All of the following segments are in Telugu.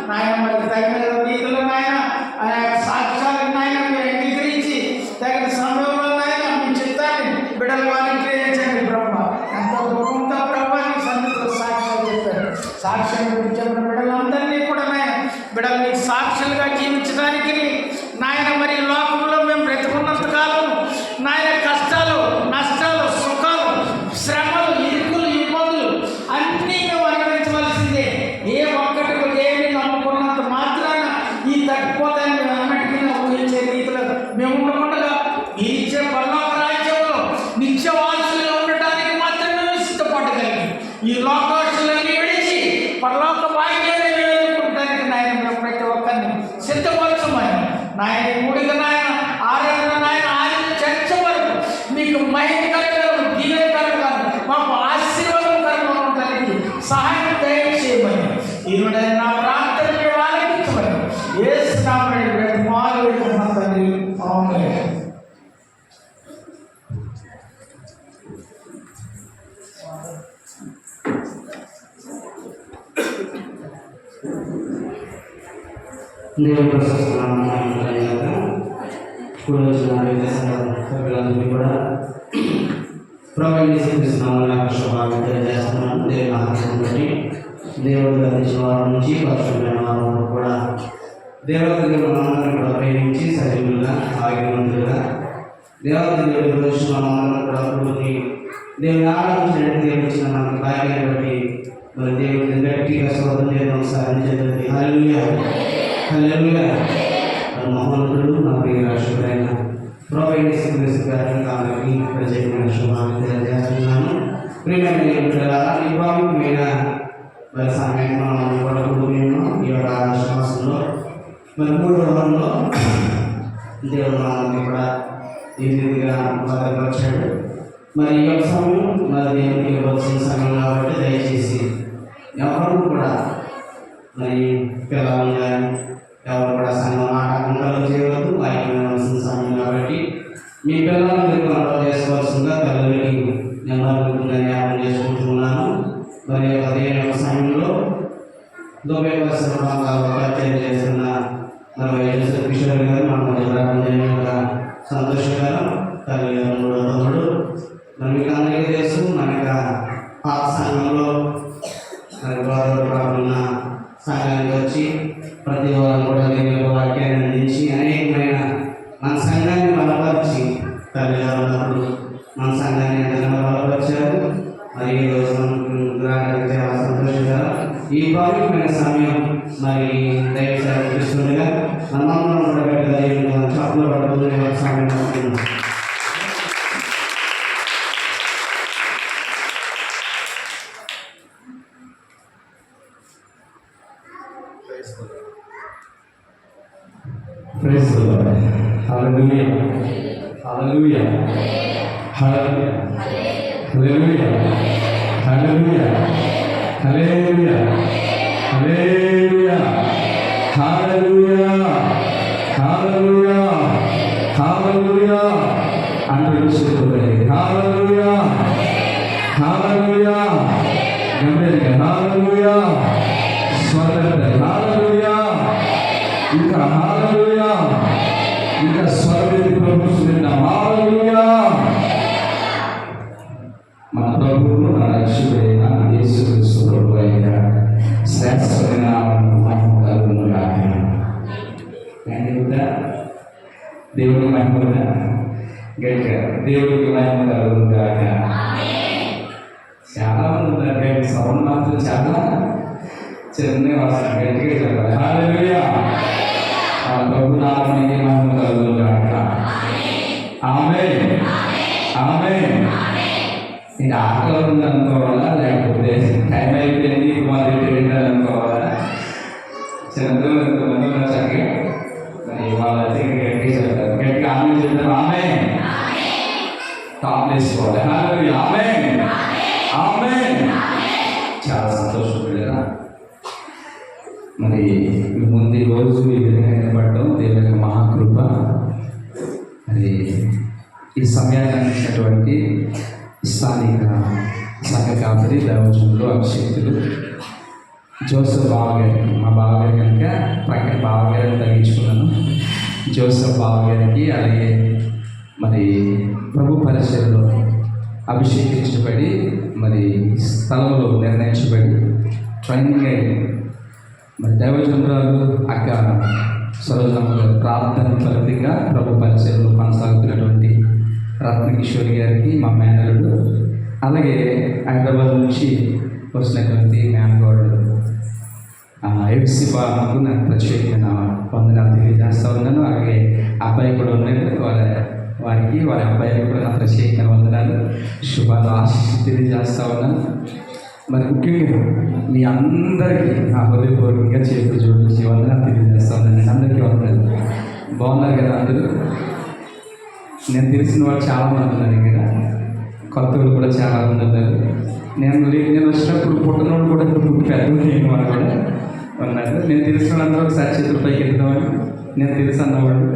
నాయన మరి తగిన రీతిలో నాయన ఆ యొక్క సాక్ష్యాలను నాయన మీరు అంగీకరించి తగిన సమయంలో నాయన మీ చిత్తాన్ని బిడ్డలు అనుగ్రహించండి బ్రహ్మ. ఎంతో దుఃఖంతో బ్రహ్మ నీ సన్నిధిలో సాక్ష్యాలు చెప్పారు. సాక్ష్యం చెప్పిన బిడ్డలందరినీ కూడా నాయన బిడ్డలు మీకు సాక్షులుగా జీవించడానికి నాయన మరి లోకంలో మేము బ్రతుకున్నంత కాలం నాయన కష్టాలు నష్టాలు సుఖాలు శ్రమలు ఇరుకులు ఇబ్బందులు అన్నీ మేము అనుభవించవలసిందే. ఏ ఒక్కటి ఏమి నమ్ముకున్నంత మాత్రాన ఈ తగ్గిపోతాయని మేము అన్నటికీ ఊహించే రీతిలో మేము ఉండకుండా ఈ ఇచ్చే పరలోక రాజ్యంలో నిత్యవాసులుగా ఉండటానికి మాత్రమే సిద్ధపడగలిగి ఈ లోకాసులన్నీ విడిచి పరలోక భాగ్యాన్ని వేడుకుంటానికి నాయన మేము ప్రతి ఒక్కరిని సిద్ధపరచమని నాయన మూడిగా నాయన ఆరాధన నాయన ఆరాధన చర్చ వరకు మీకు మహిమ కలగలను దీవెనకరంగా మాకు ఆశీర్వాదకరంగా ఉండడానికి సహాయం దయచేయమని ఈరోజు నా ప్రార్థనని ఆలకించమని యేసు నామమున బ్రతిమాలు వేడుకుంటున్నాను తండ్రి. ఆమేన్. దేవుని ప్రశస్తనామమున సభ్యులందరినీ కూడా ప్రవహిస్తున్నామని శుభాన్ని తెలియజేస్తున్నాను. దేవుని ఆశయం బట్టి దేవుడు అందించిన వారి నుంచి పరిశుభ్రమైన వారు కూడా దేవతని మనందరం కూడా ప్రేమించి సజీవులుగా ఆగిమంతులుగా దేవతని రోజు మనందరం కూడా ప్రభుని దేవుని ఆరాధించినట్టు దేవుడిచ్చిన మనకు భాగ్యాన్ని బట్టి మరి దేవుడిని గట్టిగా శోధన చేయడం సాధించేది. హల్లెలూయా హల్లెలూయా. మహోన్నతుడు నా ప్రియ రాష్ట్రుడైన ప్రభువు గారిని కావాలని ప్రత్యేకమైన శుభాన్ని తెలియజేస్తున్నాను. ప్రియమైన మరి సమయం పడకూడదు. మేము ఈ యొక్క శ్వాసంలో మరి 3వ వారంలో దేవుడు మనల్ని కూడా ఈ రీతిగా భద్రపరిచాడు. మరి ఈ యొక్క సమయం మరి దేవునికి వచ్చిన సమయం కాబట్టి దయచేసి ఎవరు కూడా మరి పిల్లలు కానీ ఎవరు కూడా సంఘం ఆటంకాలు చేయవద్దు. వారికి వచ్చిన సమయం కాబట్టి మీ పిల్లలను మీరు కంట్రోల్ చేసుకోవాల్సిందిగా పిల్లలకి నెంబర్ జ్ఞాపకం చేసుకుంటున్నాను. మరి అదే సమయంలో దోబే పరిచయం చేస్తున్న మరి కిషోర్ గారు మన సంతోషకరం తల్లి గారు తమ్ముడు మరి మీకు అందరికీ తెలుసు. మనకి పాత సంఘంలో మరి గోదావరి సంఘానికి వచ్చి ప్రతి వారం కూడా దేవుని వాక్యాన్ని అందించి అనేకమైన మన సంఘాన్ని బలపరిచి తల్లి గారు ఉన్నప్పుడు మన సంఘాన్ని ఎంతగానో బలపరిచారు. మరి ఈరోజు మనకు చాలా సంతోషంగా ఈ పవిత్రమైన సమయం మరి దయచేసి కృష్ణుడిగా మనమందరం కూడా పెట్టగా చప్పులు పడుతుంది సమయం అవుతుంది. Praise the Lord. Hallelujah. Hallelujah. Hallelujah. Hallelujah. Hallelujah. Hallelujah. Hallelujah. Hallelujah. Hallelujah. Hallelujah. అందరూ చెప్పుకోండి. Hallelujah. Hallelujah. గంభీరంగా Hallelujah. స్వతంత్ర Hallelujah. ఇంకా హల్లెలూయా. ఇంకా స్వర్గతి ప్రభుత్వ హల్లెలూయా. మన ప్రభువు మన రక్షకుడైన యేసుక్రీస్తు ప్రభువు అయిన శ్రేష్టమైన నామమునకు మహిమ కలుగును గాక. దేవుని మహిమ గట్టిగా దేవుడికి మహిమ కలుగును గాక. చాలా మంది ఉన్నారు. సౌండ్ మాత్రం చాలా చిన్నగా వస్తుంది. గట్టిగా చెప్పాలి హల్లెలూయా. ప్రభు నామమునకు మహిమ కలుగును గాక. ఆమేన్. ఆమేన్. ఇది ఆకలి ఉందనుకోవాలా లేకపోతే టైం అయిపోయింది మాది అనుకోవాలా? చిన్నపిల్లలు ఎంతమంది ఉన్నారు చక్కగా మరి వాళ్ళైతే గట్టిగా చెప్తారు. గట్టిగా ఆమె చెప్తారు. ఆమేన్. టాప్ వేసుకోవాలి. హల్లెలూయా. ఆమేన్. ఆమేన్. చాలా సంతోషం కదా. మరి ముందు రోజు ఈ విధంగా పడడం దేవుని యొక్క మహాకృప. అది ఈ సమయాన్ని అందించినటువంటి స్థానిక సంఘ కాపరి దైవజనులు అభిషేకులు జోసెఫ్ బావగారికి మా బావగారి కనుక బావగారిని తగ్గించుకున్నాను. జోసెఫ్ బావగారికి, అలాగే మరి ప్రభు పరిచయలో అభిషేకించబడి మరి స్థలంలో నిర్ణయించబడి ట్రైనింగ్ అయ్యి మరి దైవజనురాలు అక్క సరోజమ్మ గారు ప్రార్థన ఫలితంగా ప్రభు పరిచయలో కొనసాగుతున్నటువంటి రత్నకిషోర్ గారికి, మా మేనరుడు, అలాగే హైదరాబాద్ నుంచి వచ్చినటువంటి మేనగోడు ఎఫ్సి బాబుకు నాకు ప్రత్యేకమైన వందనాలు తెలియజేస్తూ ఉన్నాను. అలాగే అబ్బాయి కూడా ఉన్నాడు, వారి అబ్బాయికి కూడా నా ప్రత్యేకమైన వందనాలు, శుభాలు, ఆశీస్సులు తెలియజేస్తూ ఉన్నాను. మరి ముఖ్యంగా మీ అందరికీ నా హృదయపూర్వకంగా చేతులు జోడించి వందనాలు తెలియజేస్తూ ఉన్నాను. నేను అందరికీ వందనాలు. బాగున్నారు కదా అందరూ? నేను తెలిసిన వాళ్ళు చాలామంది ఉన్నారు ఇక్కడ, కొత్త వాళ్ళు కూడా చాలామంది ఉన్నారు. నేను వచ్చినప్పుడు పుట్టినోళ్ళు కూడా ఇప్పుడు పెద్దలు లేని వాళ్ళు కూడా ఉన్నారు. నేను తెలిసిన వాళ్ళందరూ ఒకసారి చేతులు పైకి ఎత్తుదామని నేను తెలుసు అన్నవాళ్ళు.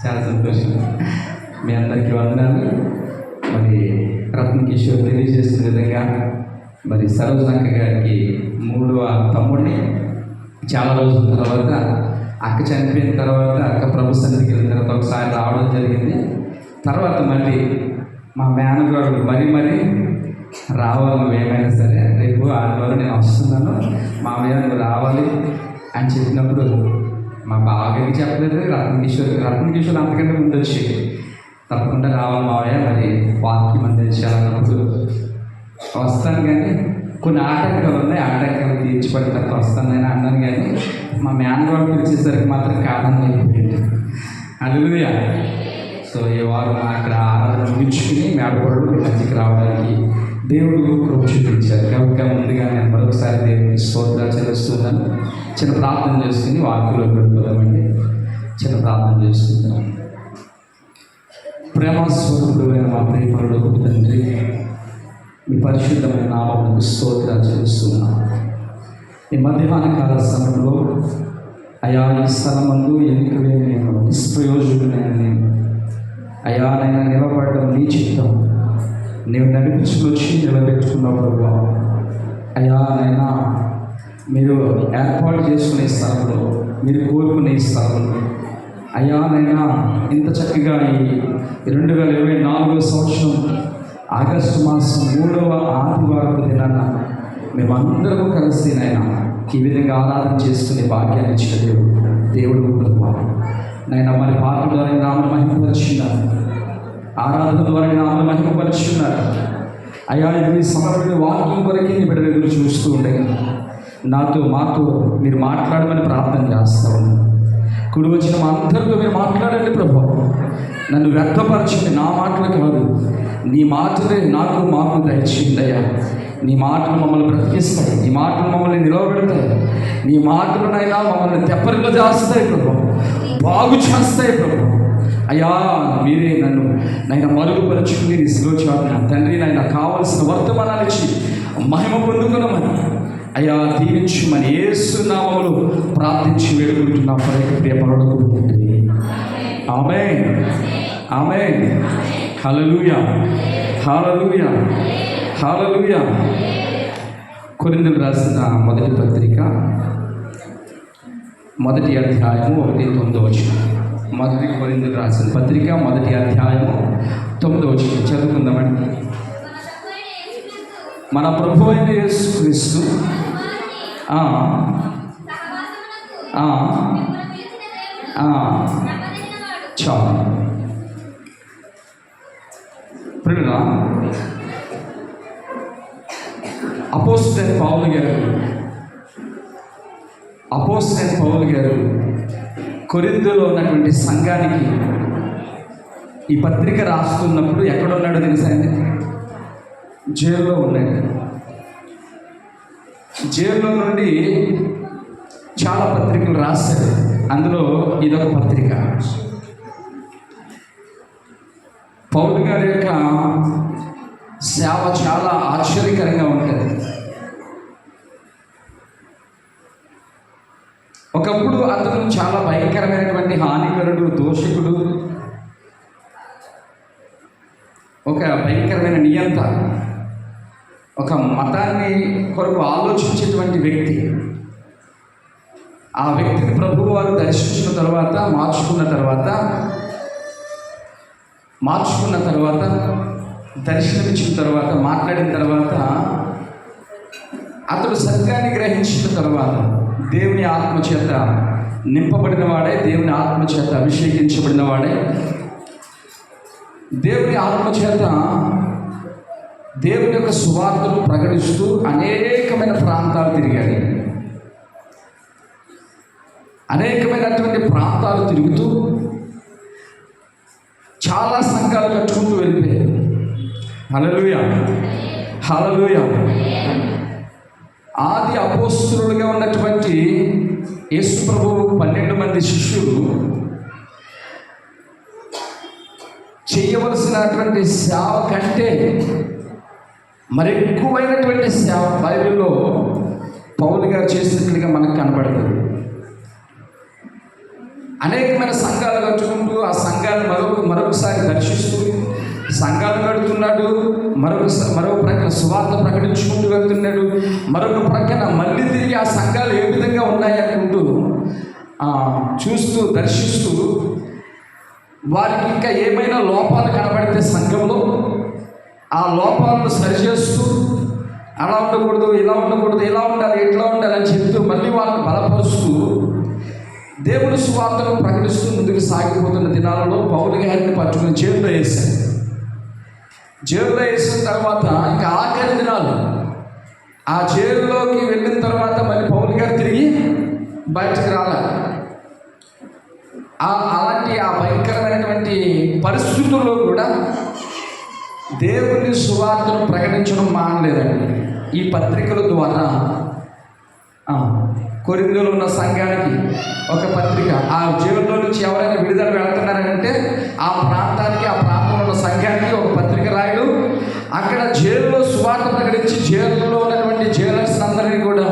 చాలా సంతోషం. మీ అందరికీ వందనాలు. మరి రత్నకిషోర్ తెలియజేసిన విధంగా మరి సరోజనక్క గారికి 3వ తమ్ముడిని చాలా రోజుల తర్వాత అక్క చనిపోయిన తర్వాత అక్క ప్రభు సన్నిధికి వెళ్ళిన తర్వాత ఒకసారి రావడం జరిగింది. తర్వాత మళ్ళీ మా మేనగాడు మరీ రావాలి, నువ్వు ఏమైనా సరే రేపు ఆదివారం నేను వస్తున్నాను, మామయ్య నువ్వు రావాలి అని చెప్పినప్పుడు మా బావగారికి చెప్పలేదు, రత్నకిషోర్ అంతకంటే ముందు వచ్చి తప్పకుండా రావాలి మావయ్య, మరి వాక్యం అందించాలన్నప్పుడు వస్తాను. కానీ కొన్ని ఆటంకాలు ఉన్నాయి, ఆటంకాలు తీర్చిపడిన తర్వాత వస్తానని అన్నాను. కానీ మా మేనగాడు పిలిచేసరికి మాత్రం కాదని అయిపోయింది. హల్లెలూయా. సో ఈ వారం అక్కడ ఆరాధన ముగించుకుని మేడపడు మధ్యకి రావడానికి దేవుడు కృప చూపించారు. కాబట్టి ముందుగా నేను మరొకసారి దేవుడికి స్తోత్రాలు చెల్లిస్తున్నాను. చిన్న ప్రార్థన చేసుకుని వాక్యంలో గడిపోదామండి. చిన్న ప్రార్థన చేసుకుందాం. ప్రేమస్వరూపుడైన మా ప్రేమలో తండ్రి, మీ పరిశుద్ధమైన నామమునకు స్తోత్రాలు చెల్లిస్తున్నాను. ఈ మధ్యాహ్న కాల సమయంలో అయా ఈ స్థలమందు ఎన్నికలే నేను నిష్ప్రయోజకుడైన నేను అయా నైనా నిలబడడం నీ చిత్తం, నీవు నడిపించుకొచ్చి నిలబెట్టుకున్నావు ప్రభు. అయా నైనా మీరు ఏర్పాటు చేసుకునే స్థలంలో, మీరు కోరుకునే స్థలంలో అయా నైనా ఇంత చక్కగా ఈ 2024వ సంవత్సరం ఆగస్టు మాసం 3వ ఆదివారం దినాన మేమందరము కలిసి నైనా ఈ విధంగా ఆరాధన చేసుకునే భాగ్యాన్ని ఇచ్చిన దేవుడు ప్రభు. నైనా మరి పాటల ద్వారా నామను మహిమపరుచున్నారు, ఆరాధన ద్వారా నామను మహిమపరుచున్నారు. అయ్యా మీ సమర్పణ వాక్యం కొరకే నీ బిడ్డలు ఎదురు చూస్తూ ఉండగా మాతో మీరు మాట్లాడమని ప్రార్థన చేస్తూ ఉన్నాను. కుడి వచ్చిన మా అందరితో మీరు మాట్లాడండి ప్రభు. నన్ను వ్యక్తపరచండి, నా మాటలు కాదు, నీ మాటలే మాకు దయచేయండి. నీ మాటలు మమ్మల్ని బ్రతికిస్తాయి, నీ మాటలు మమ్మల్ని నిలవబెడతాయి, నీ మాటలనైనా మమ్మల్ని తెప్పరిలో చేస్తాయి ప్రభు, బాగు చేస్తాయి ప్రభు. అయ్యా మీరే నన్ను మరుగుపరచుకుని నిశ్లోచాను తండ్రి, నైనా కావలసిన వర్తమానాలు ఇచ్చి మహిమ పొందుకున్నామని అయ్యా దీవించుమని యేసు నామములో ప్రార్థించి వేడుకుంటున్నా ప్రియ పరలోకపు తండ్రి. ఆమేన్, ఆమేన్. హల్లెలూయా, హల్లెలూయా, హల్లెలూయా. కొరింథీయులకు రాసిన మొదటి పత్రిక 1వ అధ్యాయము 1-9 వచనం. మొదటి కొరింథీయులకు రాసిన పత్రిక 1వ అధ్యాయము 9వ వచనం చదువుకుందామండి. మన ప్రభు అయిన యేసుక్రీస్తు చాలు ప్రియులారా, అపోస్తలుడైన పౌలు గారు కొరింథీలో ఉన్నటువంటి సంఘానికి ఈ పత్రిక రాస్తున్నప్పుడు ఎక్కడున్నాడో తెలుసా అండి? జైల్లో ఉన్నాడు. జైల్లో నుండి చాలా పత్రికలు రాశాడు, అందులో ఇదొక పత్రిక. పౌలు గారి యొక్క సేవ చాలా ఆశ్చర్యకరంగా ఉంటుంది. ఒకప్పుడు అతను చాలా భయంకరమైనటువంటి హానికరుడు, దోషకుడు, ఒక భయంకరమైన నియంత, ఒక మతాన్ని కొరకు ఆలోచించేటువంటి వ్యక్తి. ఆ వ్యక్తిని ప్రభువు వారు దర్శించిన తర్వాత మార్చుకున్న తర్వాత దర్శనమిచ్చిన తర్వాత మాట్లాడిన తర్వాత అతడు సత్యాన్ని గ్రహించిన తర్వాత దేవుని ఆత్మచేత నింపబడిన వాడే, దేవుని ఆత్మచేత అభిషేకించబడిన వాడే, దేవుని ఆత్మచేత దేవుని యొక్క సువార్తను ప్రకటిస్తూ అనేకమైన ప్రాంతాలు తిరిగాడు. అనేకమైనటువంటి ప్రాంతాలు తిరుగుతూ చాలా సంఘాలు కట్టుకుంటూ వెళ్ళిపోయాడు. హల్లెలూయా, హల్లెలూయా. ఆది అపోస్తలులుగా ఉన్నటువంటి యేసు ప్రభువు 12 మంది శిష్యులు చేయవలసినటువంటి సేవ కంటే మరి ఎక్కువైనటువంటి సేవ బైబిల్లో పౌలు గారు చేసినట్లుగా మనకు కనబడుతుంది. అనేకమైన సంఘాలు కట్టుకుంటూ ఆ సంఘాలు మరొకసారి దర్శిస్తూ సంఘాలు కడుతున్నాడు, మరో ప్రక్కన సువార్త ప్రకటించుకుంటూ వెళ్తున్నాడు, మరొక ప్రక్కన మళ్ళీ తిరిగి ఆ సంఘాలు ఏ విధంగా ఉన్నాయనుకుంటూ చూస్తూ దర్శిస్తూ వారికి ఇంకా ఏమైనా లోపాలు కనబడితే సంఘంలో ఆ లోపాలను సరిచేస్తూ అలా ఉండకూడదు, ఇలా ఉండకూడదు, ఇలా ఉండాలి, ఇట్లా ఉండాలి అని చెప్తూ మళ్ళీ వాళ్ళని బలపరుస్తూ దేవుని సువార్తను ప్రకటిస్తూ ముందుకు సాగిపోతున్న దినాలలో పౌలు గారిని పట్టుకుని జైల్లో వేశారు. జైల్లో వేసిన తర్వాత ఇంకా ఆఖరి దినాలు ఆ జైల్లోకి వెళ్ళిన తర్వాత మళ్ళీ పౌలు గారు తిరిగి బయటకు రాలేదు. అలాంటి ఆ భయంకరమైనటువంటి పరిస్థితుల్లో కూడా దేవుని సువార్తను ప్రకటించడం మానలేదండి. ఈ పత్రికల ద్వారా కొరింథీలో ఉన్న సంఘానికి ఒక పత్రిక, ఆ జైల్లో నుంచి ఎవరైనా విడుదల వెళ్తున్నారంటే ఆ ప్రాంతానికి, ఆ ప్రాంతంలో ఉన్న సంఘానికి ఒక పత్రిక రాయడు. అక్కడ జైల్లో సువార్త ప్రకటించి జైల్లో ఉన్నటువంటి జైలర్స్ అందరినీ కూడా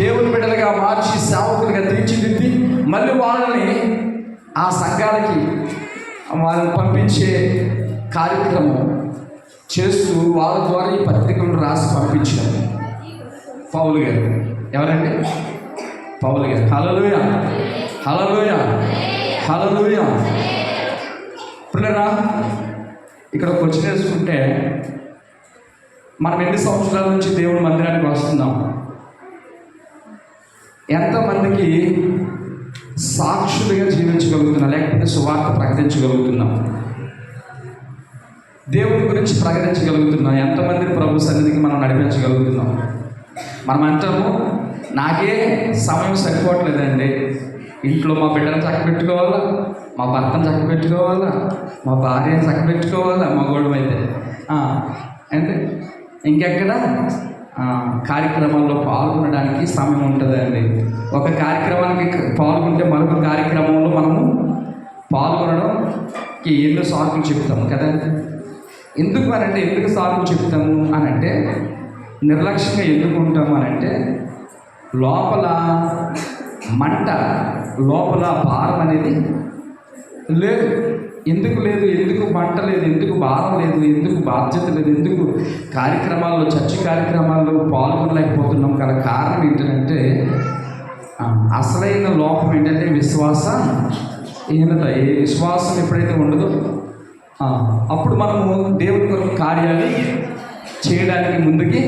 దేవుని బిడ్డలుగా మార్చి సేవకులుగా తీర్చిదిద్ది మళ్ళీ వాళ్ళని ఆ సంఘాలకి వాళ్ళని పంపించే కార్యక్రమం చేస్తూ వాళ్ళ ద్వారా ఈ పత్రికలను రాసి పంపించారు పౌలు గారు. ఎవరండి? పౌలు గారు. హల్లెలూయా, హల్లెలూయా, హల్లెలూయా. పిల్లరా, ఇక్కడ ఒక క్వశ్చన్ వేసుకుంటే మనం ఎన్ని సంవత్సరాల నుంచి దేవుని మందిరానికి వస్తున్నాం? ఎంతమందికి సాక్షులుగా జీవించగలుగుతున్నాం, లేకపోతే సువార్త ప్రకటించగలుగుతున్నాం, దేవుని గురించి ప్రకటించగలుగుతున్నాం? ఎంతమందిని ప్రభు సన్నిధికి మనం నడిపించగలుగుతున్నాం? మనం అంటాము, నాకే సమయం సరిపోవట్లేదండి, ఇంట్లో మా బిడ్డను చక్కబెట్టుకోవాలా, మా భర్తను చక్కబెట్టుకోవాలా, మా భార్యను చక్కబెట్టుకోవాలా, మగోళ్ళం అయితే అంటే ఇంకెక్కడ కార్యక్రమాల్లో పాల్గొనడానికి సమయం ఉంటుందండి. ఒక కార్యక్రమానికి పాల్గొంటే మరొక కార్యక్రమంలో మనము పాల్గొనడంకి ఎన్నో సాకులు చెప్తాము కదా. ఎందుకు సాకులు చెప్తాము అని అంటే, నిర్లక్ష్యంగా ఎందుకు ఉంటాము అని అంటే, లోపల మంట, లోపల భారం అనేది లేదు. ఎందుకు లేదు? ఎందుకు మంట లేదు? ఎందుకు భారం లేదు? ఎందుకు బాధ్యత లేదు? ఎందుకు కార్యక్రమాల్లో, చర్చి కార్యక్రమాల్లో పాల్గొనలేకపోతున్నాం? గల కారణం ఏంటంటే, అసలైన లోపం ఏంటంటే విశ్వాసహీనత. ఏ విశ్వాసం ఎప్పుడైతే ఉండదో అప్పుడు మనము దేవుని కొరకు కార్యాలు చేయడానికి ముందుకి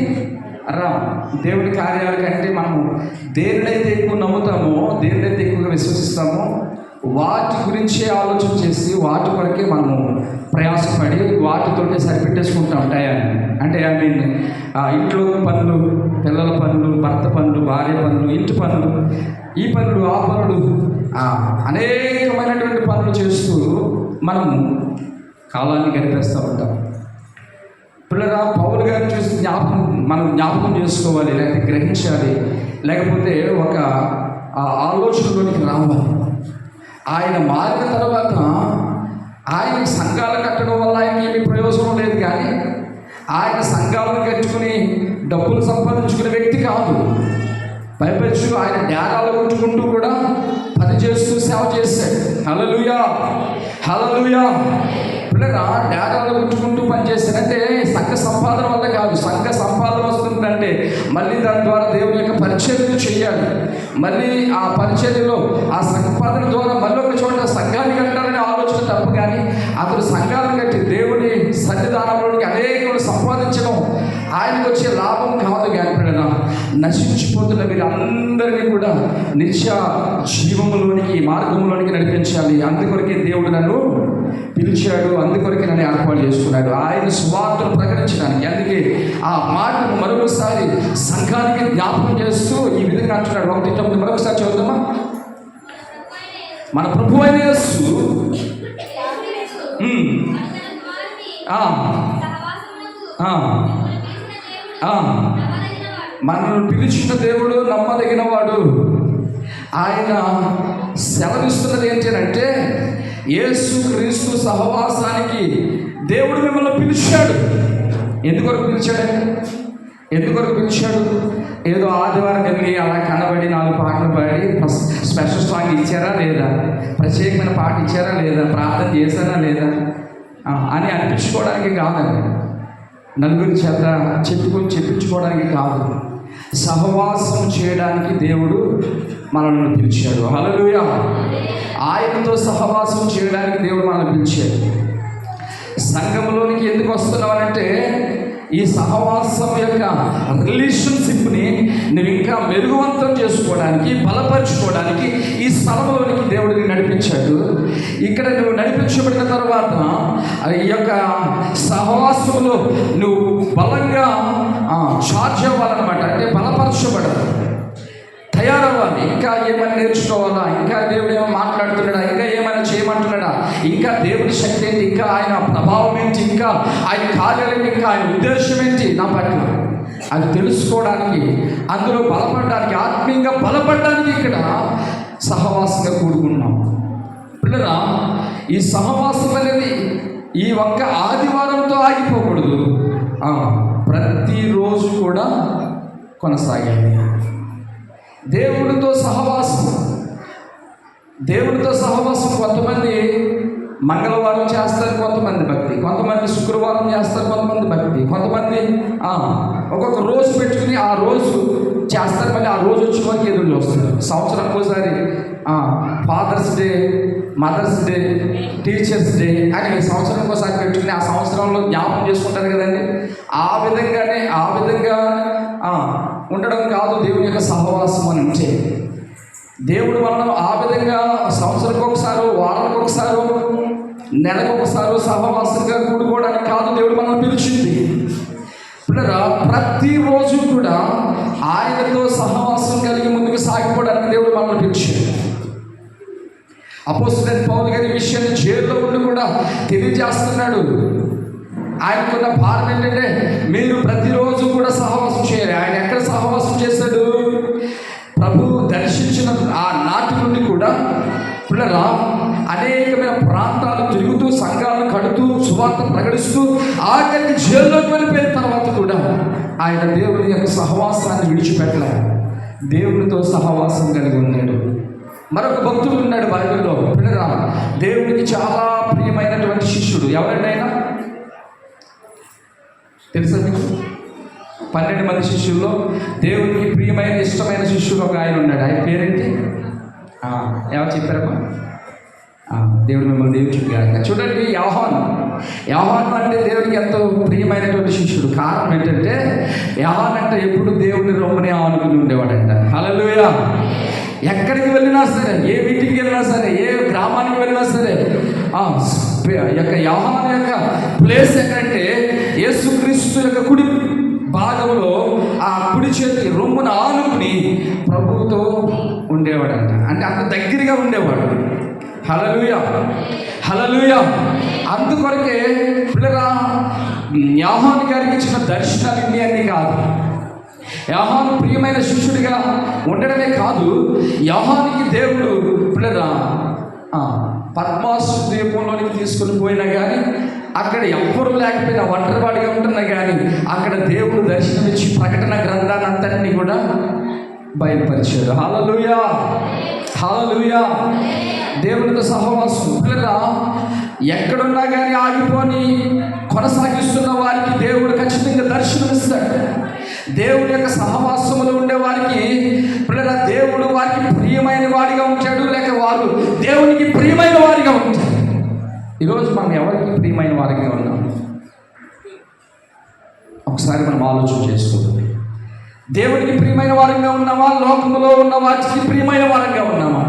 దేవుని కార్యాల కంటే మనము దేనినైతే ఎక్కువ నమ్ముతామో, దేనినైతే ఎక్కువగా విశ్వసిస్తామో వాటి గురించే ఆలోచన చేసి వాటి కొరకే మనము ప్రయాసపడి వాటితోనే సరిపెట్టేసుకుంటాం టయాన్ని. అంటే ఇంట్లో పనులు, పిల్లల పనులు, భర్త పనులు, భార్య పనులు, ఇంటి పనులు, ఈ పనులు, ఆ పనులు, అనేకమైనటువంటి పనులు చేస్తూ మనము కాలాన్ని గడిపేస్తూ ఉంటాం. పిల్లరా, పౌలు గారిని చూసి మనం జ్ఞాపకం చేసుకోవాలి, లేకపోతే గ్రహించాలి, లేకపోతే ఒక ఆలోచనలోనికి రావాలి. ఆయన మారిన తర్వాత ఆయన సంఘాలు కట్టడం వల్ల ఆయనకి ఏమీ ప్రయోజనం లేదు, కానీ ఆయన సంఘాలను కట్టుకుని డబ్బులు సంపాదించుకునే వ్యక్తి కాదు. పైపెచ్చు ఆయన జ్ఞానాలు కొట్టుకుంటూ కూడా 10 పనిచేస్తూ సేవ చేశాడు. హల్లెలూయా, హల్లెలూయా. పిల్లరా డేరాలు కుట్టుకుంటూ పనిచేస్తాడంటే సంఘ సంపాదన వల్ల కాదు. సంఘ సంపాదన వస్తుందంటే మళ్ళీ దాని ద్వారా దేవుని యొక్క పరిచర్యలు చేయాలి. మళ్ళీ ఆ పరిచర్యలో ఆ సంపాదన ద్వారా మళ్ళీ ఒక చోట సంఘాన్ని కట్టాలనే ఆలోచన తప్పు. కానీ అతడు సంఘాలను కట్టి దేవుని సన్నిధానంలోనికి అనేకులు సంపాదించడం ఆయనకు వచ్చే లాభం కాదు. కానీ పిల్లరా నశించిపోతున్న మీరు అందరినీ కూడా నిత్య జీవములోనికి మార్గంలోనికి నడిపించాలి. అందుకొరకే దేవుడు నన్ను పిలిచాడు, అందుకొరకే నన్ను ఏర్పాటు చేసుకున్నాడు ఆయన సువార్తను ప్రకటించడానికి. అందుకే ఆ మాటను మరొకసారి సంఘానికి జ్ఞాపకం చేస్తూ ఈ విధంగా అంటున్నాడు. 1:9 మరొకసారి చదువుదామా. మన ప్రభు అయిన యేసు మనల్ని పిలిచిన దేవుడు నమ్మదగిన వాడు. ఆయన సెలవిస్తున్నది ఏంటంటే యేసు క్రీస్తు సహవాసానికి దేవుడు మిమ్మల్ని పిలిచాడు. ఎందుకొరకు పిలిచాడు? ఎందుకొరకు పిలిచాడు? ఏదో ఆదివారం వెళ్ళి అలా కనబడి 4 పాటలు పాడి స్పెషల్ సాంగ్ ఇచ్చారా లేదా, ప్రత్యేకమైన పాట ఇచ్చారా లేదా, ప్రార్థన చేశారా లేదా అని అనిపించుకోవడానికి కాదండి. నలుగురి చేత చెప్పించుకోవడానికి కాదు. సహవాసం చేయడానికి దేవుడు మనల్ని పిలిచాడు. హల్లెలూయా. ఆయనతో సహవాసం చేయడానికి దేవుడు మనల్ని పిలిచాడు. సంఘంలోనికి ఎందుకు వస్తున్నావంటే ఈ సహవాసం యొక్క రిలేషన్షిప్ని నువ్వు ఇంకా మెరుగువంతం చేసుకోవడానికి, బలపరచుకోవడానికి ఈ స్థలంలోనికి దేవుడిని నడిపించాడు. ఇక్కడ నువ్వు నడిపించబడిన తర్వాత ఈ యొక్క సహవాసంలో నువ్వు బలంగా చార్జ్ అవ్వాలన్నమాట. అంటే బలపరచబడాలి, తయారవ్వాలి. ఇంకా ఏమైనా నేర్చుకోవాలా, ఇంకా దేవుడు ఏమైనా మాట్లాడుతున్నాడా, ఇంకా ఏమైనా చేయమంటున్నాడా, ఇంకా దేవుడి శక్తి ఏంటి, ఇంకా ఆయన ప్రభావం ఏంటి, ఇంకా ఆయన కార్యాలు ఏంటి, ఇంకా ఆయన ఉద్దేశం ఏంటి నా పట్ల అది తెలుసుకోవడానికి, అందులో బలపడడానికి, ఆత్మీయంగా బలపడడానికి ఇక్కడ సహవాసంగా కూడుకున్నాం. పిల్లరా ఈ సహవాసం అనేది ఈ ఒక్క ఆదివారంతో ఆగిపోకూడదు. ప్రతిరోజు కూడా కొనసాగాలి. దేవుడితో సహవాసం కొంతమంది మంగళవారం చేస్తారు, కొంతమంది భక్తి, కొంతమంది శుక్రవారం చేస్తారు, కొంతమంది భక్తి, కొంతమంది ఒక్కొక్క రోజు పెట్టుకుని ఆ రోజు చేస్తారు. మళ్ళీ ఆ రోజు వచ్చి వరకు ఎదురు చూస్తారు. సంవత్సరం ఒకసారి father's day, mother's day, teacher's day అని సంవత్సరం ఒకసారి పెట్టుకుని ఆ సంవత్సరంలో జ్ఞాపకం చేసుకుంటారు కదండి. ఆ విధంగా ఉండడం కాదు దేవుని యొక్క సహవాసం అని ఉంటే. దేవుడు మనం ఆ విధంగా సంవత్సరానికి ఒకసారి, వారానికి ఒకసారి, నెలకు ఒకసారి సహవాసంగా కూడుకోవడానికి కాదు దేవుడు మనం పిలిచింది. పిల్లరా ప్రతిరోజు కూడా ఆయనతో సహవాసం కలిగి ముందుకు సాగిపోవడానికి దేవుడు మనల్ని పిలిచాడు. అపోస్తలుడైన పౌలు గారి విషయాన్ని జైల్లో ఉండి కూడా తెలియజేస్తున్నాడు. ఆయనకున్న భారం ఏంటంటే మీరు ప్రతిరోజు కూడా సహవాసం చేయాలి. ఆయన ఎక్కడ సహవాసం చేశాడు? ప్రభు దర్శించిన ఆ నాటి నుండి కూడా పిల్లరా అనేకమైన ప్రాంతాలు తిరుగుతూ, సంఘాలను కడుతూ, సువార్త ప్రకటిస్తూ, ఆఖరికి జైల్లోకి వెళ్ళిపోయిన తర్వాత కూడా ఆయన దేవుని యొక్క సహవాసాన్ని విడిచిపెట్టలే. దేవునితో సహవాసం కలిగి ఉన్నాడు. మరొక భక్తుడు ఉన్నాడు బైబిల్లో. పిల్లరా దేవునికి చాలా ప్రియమైనటువంటి శిష్యుడు. ఎవరైనా తెలుసా మీకు? 12 మంది శిష్యుల్లో దేవునికి ప్రియమైన, ఇష్టమైన శిష్యుడు ఒక ఆయన ఉన్నాడు. ఆయన పేరేంటి? ఎవరు చెప్పారమ్మా? దేవుడు మిమ్మల్ని దీవించుగాక. చూడండి, యోహాను అంటే దేవుడికి ఎంతో ప్రియమైనటువంటి శిష్యుడు. కారణం ఏంటంటే యోహాను అంటే ఎప్పుడు దేవుడిని రొమ్మని ఆనుకుని ఉండేవాడంట. హల్లెలూయా. ఎక్కడికి వెళ్ళినా సరే, ఏ మీటింగ్కి వెళ్ళినా సరే, ఏ గ్రామానికి వెళ్ళినా సరే యొక్క యోహాను యొక్క ప్లేస్ ఎక్కడంటే యేసుక్రీస్తు యొక్క కుడి భాగంలో ఆ కుడి చేతి రొమ్మున ఆనుకుని ప్రభువుతో ఉండేవాడంట. అంటే అంత దగ్గరగా ఉండేవాడు. హల్లెలూయా, హల్లెలూయా. అందుకొరకే పిల్లగా యోహాను గారికి ఇచ్చిన దర్శనాలు ఇన్ని అన్నీ కాదు. యోహాను ప్రియమైన శిష్యుడిగా ఉండడమే కాదు, యోహానికి దేవుడు పిల్లగా పద్మాసు ద్వీపంలోనికి తీసుకుని పోయినా కానీ, అక్కడ ఎవ్వరూ లేకపోయినా ఒంటరివాడిగా ఉంటున్నా కానీ అక్కడ దేవుడు దర్శనమిచ్చి ప్రకటన గ్రంథాన్ని అంతటినీ కూడా బయలుపరిచాడు. హల్లెలూయా, హల్లెలూయా. దేవునితో సహవాసం పిల్లరా ఎక్కడున్నా కానీ ఆగిపోని కొనసాగిస్తున్న వారికి దేవుడు ఖచ్చితంగా దర్శనమిస్తాడు. దేవుడి యొక్క సహవాసములో ఉండే వారికి పిల్లల దేవుడు వారికి ప్రియమైన వాడిగా ఉంటాడు, లేక వారు దేవునికి ప్రియమైన వారిగా ఉంటారు. ఈరోజు మనం ఎవరికి ప్రియమైన వారిగా ఉన్నాం? ఒకసారి మనం ఆలోచన చేసుకోవాలి. దేవుడికి ప్రియమైన వారంగా ఉన్నామా? లోకంలో ఉన్న వారికి ప్రియమైన వారంగా ఉన్నామా?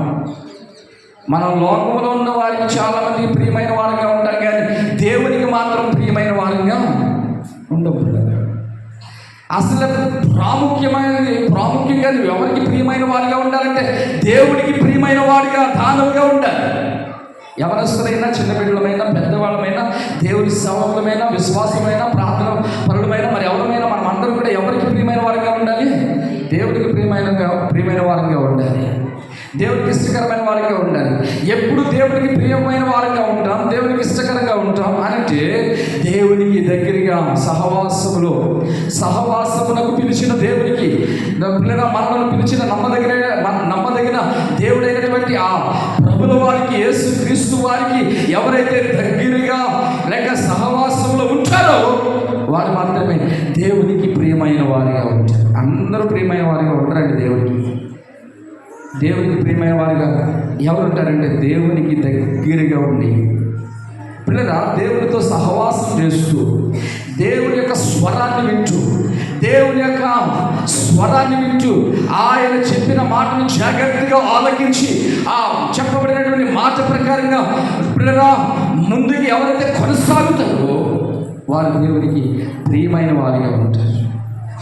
మనం లోకంలో ఉన్న వారికి చాలామంది ప్రియమైన వారంగా ఉంటాం, కానీ దేవునికి మాత్రం ప్రియమైన వారంగా ఉండవు. అసలు ప్రాముఖ్యంగా నువ్వు ఎవరికి ప్రియమైన వారిగా ఉండాలంటే దేవుడికి ప్రియమైన వాడిగా, దానవుగా ఉండాలి. ఎవరస్తులైనా, చిన్న బిడ్డలమైనా, పెద్దవాళ్ళమైనా, దేవుని సేవకులమైనా, విశ్వాసమైన, ప్రార్థన పరులమైన, మరి ఎవరమైనా మనం అందరం కూడా ఎవరికి ప్రియమైన వారంగా ఉండాలి? దేవుడికి ప్రియమైన వారంగా ఉండాలి. దేవుడికి ఇష్టకరమైన వారంగా ఉండాలి. ఎప్పుడు దేవుడికి ప్రియమైన వారంగా ఉంటాం, దేవునికి ఇష్టకరంగా ఉంటాం అంటే దేవునికి దగ్గరగా సహవాసమునకు పిలిచిన దేవునికి మనల్ని పిలిచిన నమ్మదగిన దేవుడైనటువంటి ఆ ప్రభుల వారికి, యేసు క్రీస్తు వారికి ఎవరైతే దగ్గరగా లేక సహవాసంలో ఉంటారో వారు మాత్రమే దేవునికి ప్రియమైన వారిగా ఉంటారు. అందరూ ప్రియమైన వారిగా ఉంటారండి. దేవునికి ప్రియమైన వారిగా ఎవరు ఉంటారంటే దేవునికి దగ్గరగా ఉండి పిల్లరా దేవునితో సహవాసం చేస్తూ దేవుని యొక్క స్వరాన్ని వింటూ ఆయన చెప్పిన మాటను జాగ్రత్తగా ఆలకించి ఆ చెప్పబడినటువంటి మాట ప్రకారంగా పిల్లరా ముందుకు ఎవరైతే కొనసాగుతారో వారు దేవునికి ప్రియమైన వారిగా ఉంటారు.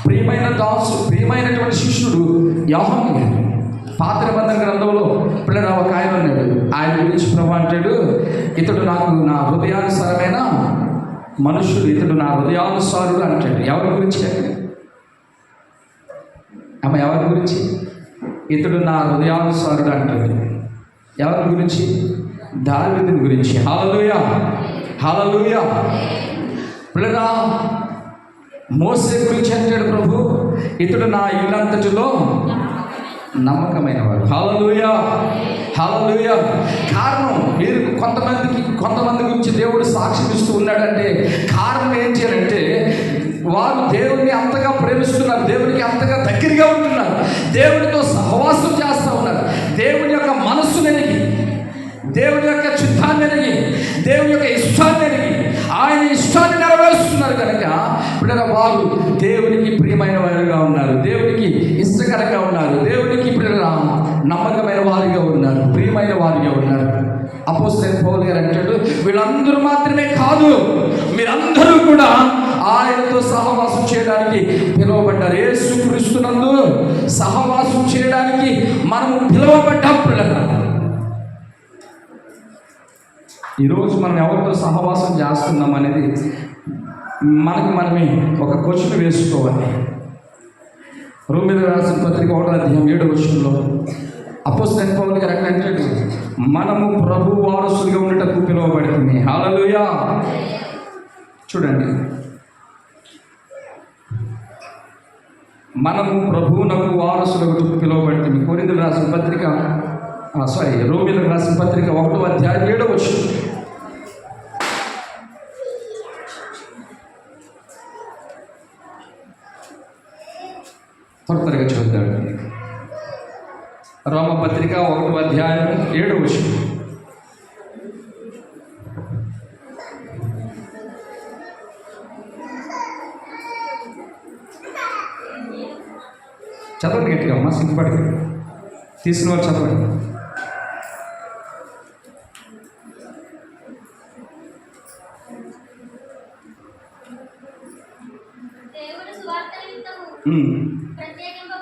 ప్రియమైనటువంటి శిష్యుడు యోహాను గారు పాత నిబంధన గ్రంథంలో పిల్లరా ఒక ఆయన ఉన్నాడు. ఆయన గురించి ప్రభు అంటాడు, ఇతడు నాకు నా హృదయానుసారమైన మనుషుడు, ఇతడు నా హృదయానుసారుడు అంటాడు. ఎవరి గురించి? ఎవరి గురించి? ఇతడు నా హృదయానుసారుడు అంటాడు. ఎవరి గురించి? దావీదు గురించి. హల్లెలూయా, హల్లెలూయా. పిల్లరా మోసే గురించి అంటాడు ప్రభు, ఇతడు నా ఇల్లంతటిలో నమ్మకమైన వాడు. హల్లెలూయా, హల్లెలూయా. కారణం మీరు కొంతమంది గురించి దేవుడు సాక్ష్యం ఇస్తూ ఉన్నాడంటే కారణం ఏం చేయాలంటే వారు దేవుడిని అంతగా ప్రేమిస్తున్నారు, దేవునికి అంతగా దగ్గరగా ఉంటున్నారు, దేవుడితో సహవాసం చేస్తూ ఉన్నారు, దేవుని యొక్క మనస్సుని ఎరిగి, దేవుని యొక్క చిత్తాన్ని ఎరిగి, దేవుని యొక్క ఇష్టాన్ని ఎరిగి ఆయన ఇష్టాన్ని నెరవేరుస్తున్నారు కనుక ఇప్పుడు వారు దేవునికి ప్రియమైన వారిగా ఉన్నారు, దేవునికి ఇష్టకరంగా ఉన్నారు, దేవునికి నమ్మకమైన వారిగా ఉన్నారు, ప్రియమైన వారిగా ఉన్నారు. అపోస్తలుడైన పౌలు గారు అంటాడు, వీళ్ళందరూ మాత్రమే కాదు, మీరందరూ కూడా ఆయనతో సహవాసం చేయడానికి పిలువబడ్డారు. యేసు క్రీస్తునందు సహవాసం చేయడానికి మనము పిలువబడ్డాం. ఈరోజు మనం ఎవరితో సహవాసం చేస్తున్నాం అనేది మనమే ఒక క్వశ్చన్ వేసుకోవాలి. రోమీయులకు రాసిన పత్రిక 1:7 అపోస్తలుడైన పౌలు గారు అక్కడ అంటాడు, మనము ప్రభు వారసులుగా ఉండటకు పిలువబడుతుంది. హల్లెలూయా. చూడండి, మనము ప్రభువునకు వారసులకు పిలువబడుతుంది. కొరింథీయులకు రాసిన పత్రిక రోమీయులకు రాసిన పత్రిక 1:7 త్వరగా చూద్దాం. రోమపత్రిక 1:7 చదవండి గట్టిగా అమ్మా, సిగ్గుపడి తీసిన వాళ్ళు చదవండి.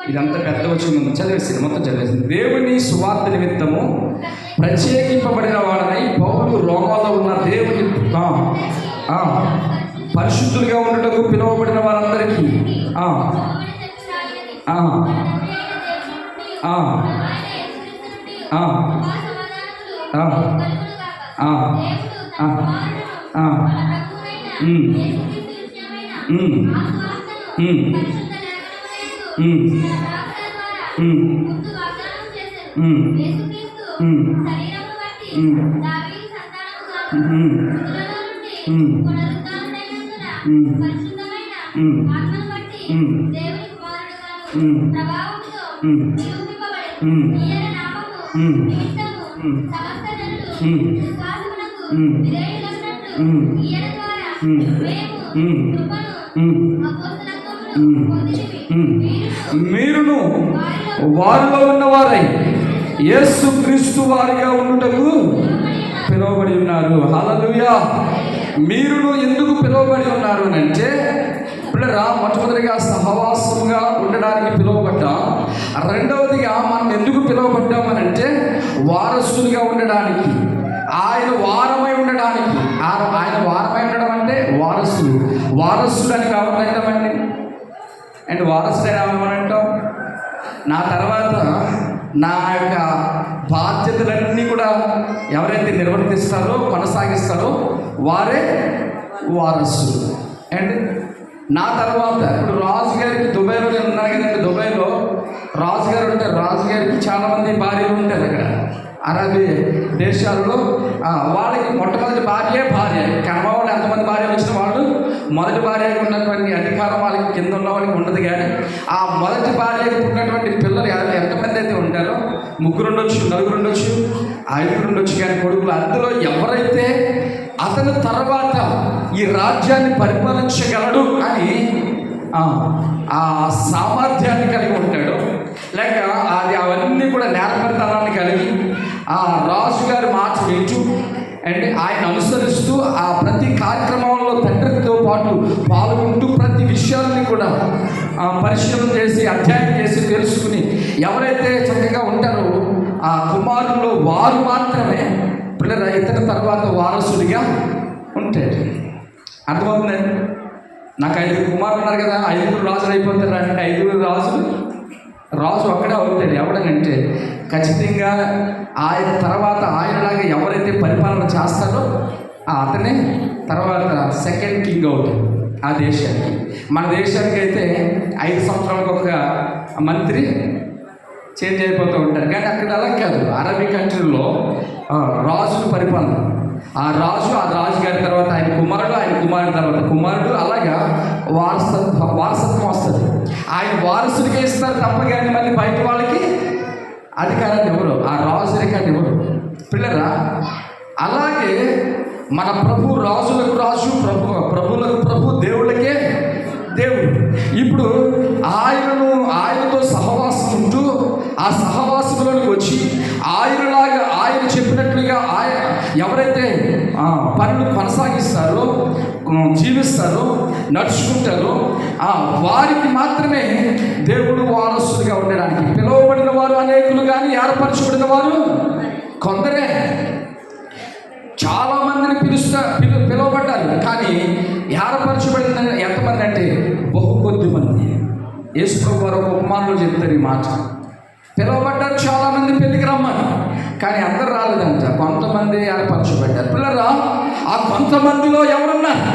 ఇదంతా పెద్ద వచ్చిన చదివేసింది, మొత్తం చదివేసింది. దేవుని సువార్త నిమిత్తము ప్రత్యేకింపబడిన వాడనై పౌలు రోమాలో ఉన్న దేవుని పరిశుద్ధులుగా ఉండటకు పిలువబడిన వారందరికీ ముందు వాగ్దానం చేశారు. యేసుక్రీస్తు శరీరమును బట్టి దావీదు సంతానముగాను మృతులలో నుండి పునరుద్ధానుడైనందున పరిశుద్ధమైన ఆత్మను బట్టి దేవుని కుమారుడుగాను ప్రభావముతో నిరూపింపబడెను. ఈయన నామము నిమిత్తము సమస్త జనులు విశ్వాసమునకు విధేయులగునట్లు ఈయన ద్వారా మేము కృపను అపోస్తలత్వమును పొందితిమి. మీరును వారిలో ఉన్నవారై యేసుక్రీస్తు వారిగా ఉండుటకు పిలువబడి ఉన్నారు. హల్లెలూయా. మీరును ఎందుకు పిలువబడి ఉన్నారు అని అంటే, పిల్లరా, మొట్టమొదటిగా సహవాసంగా ఉండడానికి పిలువబడ్డాం. రెండవదిగా మనం ఎందుకు పిలువబడ్డామని అంటే వారసులుగా ఉండడానికి, ఆయన వారమై ఉండడానికి. ఆయన వారమై ఉండడం అంటే వారసుడు అని కావాలంటామండి. అండ్ వారసుడైన ఏమనంటాం, నా తర్వాత నా యొక్క బాధ్యతలన్నీ కూడా ఎవరైతే నిర్వర్తిస్తారో కొనసాగిస్తారో వారే వారసులు. అండ్ నా తర్వాత ఇప్పుడు రాజుగారికి దుబాయ్లో నేను ఉన్నాను కదండి. దుబాయ్లో రాజుగారు ఉంటారు. రాజుగారికి చాలామంది భార్యలు ఉంటారు. అక్కడ అరబీ దేశాల్లో వాళ్ళకి మొట్టమొదటి భార్య కనబా వాళ్ళు ఎంతమంది భార్యలు వచ్చిన వాళ్ళు మొదటి భార్యకు ఉన్నటువంటి అధికారం వాళ్ళకి కింద ఉన్న వాళ్ళకి ఉండదు. కానీ ఆ మొదటి భార్యకు ఉన్నటువంటి పిల్లలు ఎంతమంది అయితే ఉంటారో, 3 ఉండొచ్చు, 4 ఉండొచ్చు, 5 ఉండొచ్చు. కానీ కొడుకులు అందులో ఎవరైతే అతని తర్వాత ఈ రాజ్యాన్ని పరిపాలించగలడు అని ఆ సామర్థ్యాన్ని కలిగి ఉంటాడు, లేక అది అవన్నీ కూడా నేర్పరితనాన్ని కలిగి ఆ రాజుగారి మాట వింటూ అండ్ ఆయన అనుసరిస్తూ ఆ ప్రతి కార్యక్రమంలో తండ్రితో పాటు పాల్గొంటూ ప్రతి విషయాన్ని కూడా పరిశీలన చేసి అధ్యయనం చేసి తెలుసుకుని ఎవరైతే చక్కగా ఉంటారో ఆ కుమారుల్లో వారు మాత్రమే పిల్లల ఇతని తర్వాత వారసుడిగా ఉంటాడు. అర్థమవుతుందండి? నాకు 5 కుమారులు ఉన్నారు కదా, 5 రాజులు అయిపోతారు అంటే 5 రాజు ఒక్కడే అవుతాడు. ఎవడనంటే ఖచ్చితంగా ఆయన తర్వాత ఆయనలాగా ఎవరైతే పరిపాలన చేస్తారో అతనే తర్వాత సెకండ్ కింగ్ అవుతాడు ఆ దేశానికి. మన దేశానికి అయితే 5 సంవత్సరాలకు ఒక మంత్రి చేంజ్ అయిపోతూ ఉంటారు. కానీ అక్కడ అలా కాదు. అరబీ కంట్రీలో రాజుల పరిపాలన, ఆ రాజుగారి తర్వాత ఆయన కుమారుడు తర్వాత కుమారుడు, అలాగా వారసత్వం వస్తుంది. ఆయన వారసుడికే ఇస్తారు తప్ప కానీ మళ్ళీ బయట వాళ్ళకి అధికారాన్ని ఎవరు, ఆ రాజు రికార్డు ఎవరు. పిల్లరా, అలాగే మన ప్రభు రాజులకు రాజు, ప్రభువులకు ప్రభు, దేవుళ్ళకే దేవుడు. ఇప్పుడు ఆయనతో సహవాసం ఉంటూ ఆ సహవాసంలోకి వచ్చి ఆయనలాగా ఆయన చెప్పినట్లుగా ఎవరైతే పనులు కొనసాగిస్తారో, జీవిస్తారో, నడుచుకుంటారో వారికి మాత్రమే దేవుడు వారసులుగా ఉండడానికి. పిలువబడిన వారు అనేకులు, కానీ ఏర్పరచబడిన వారు కొందరే. చాలామందిని పిలువబడ్డారు, కానీ ఏర్పరచబడిన ఎంతమంది అంటే బహు కొద్ది మంది. యేసుప్రభు వారు ఒక ఉపమానంలో చెప్తారు ఈ మాట. పిలువబడ్డారు చాలామంది పెళ్లికి రమ్మని, కానీ అందరు రాలేదంట. కొంతమంది ఏర్పరచబడ్డారు. పిల్లరా, ఆ కొంతమందిలో ఎవరున్నారు?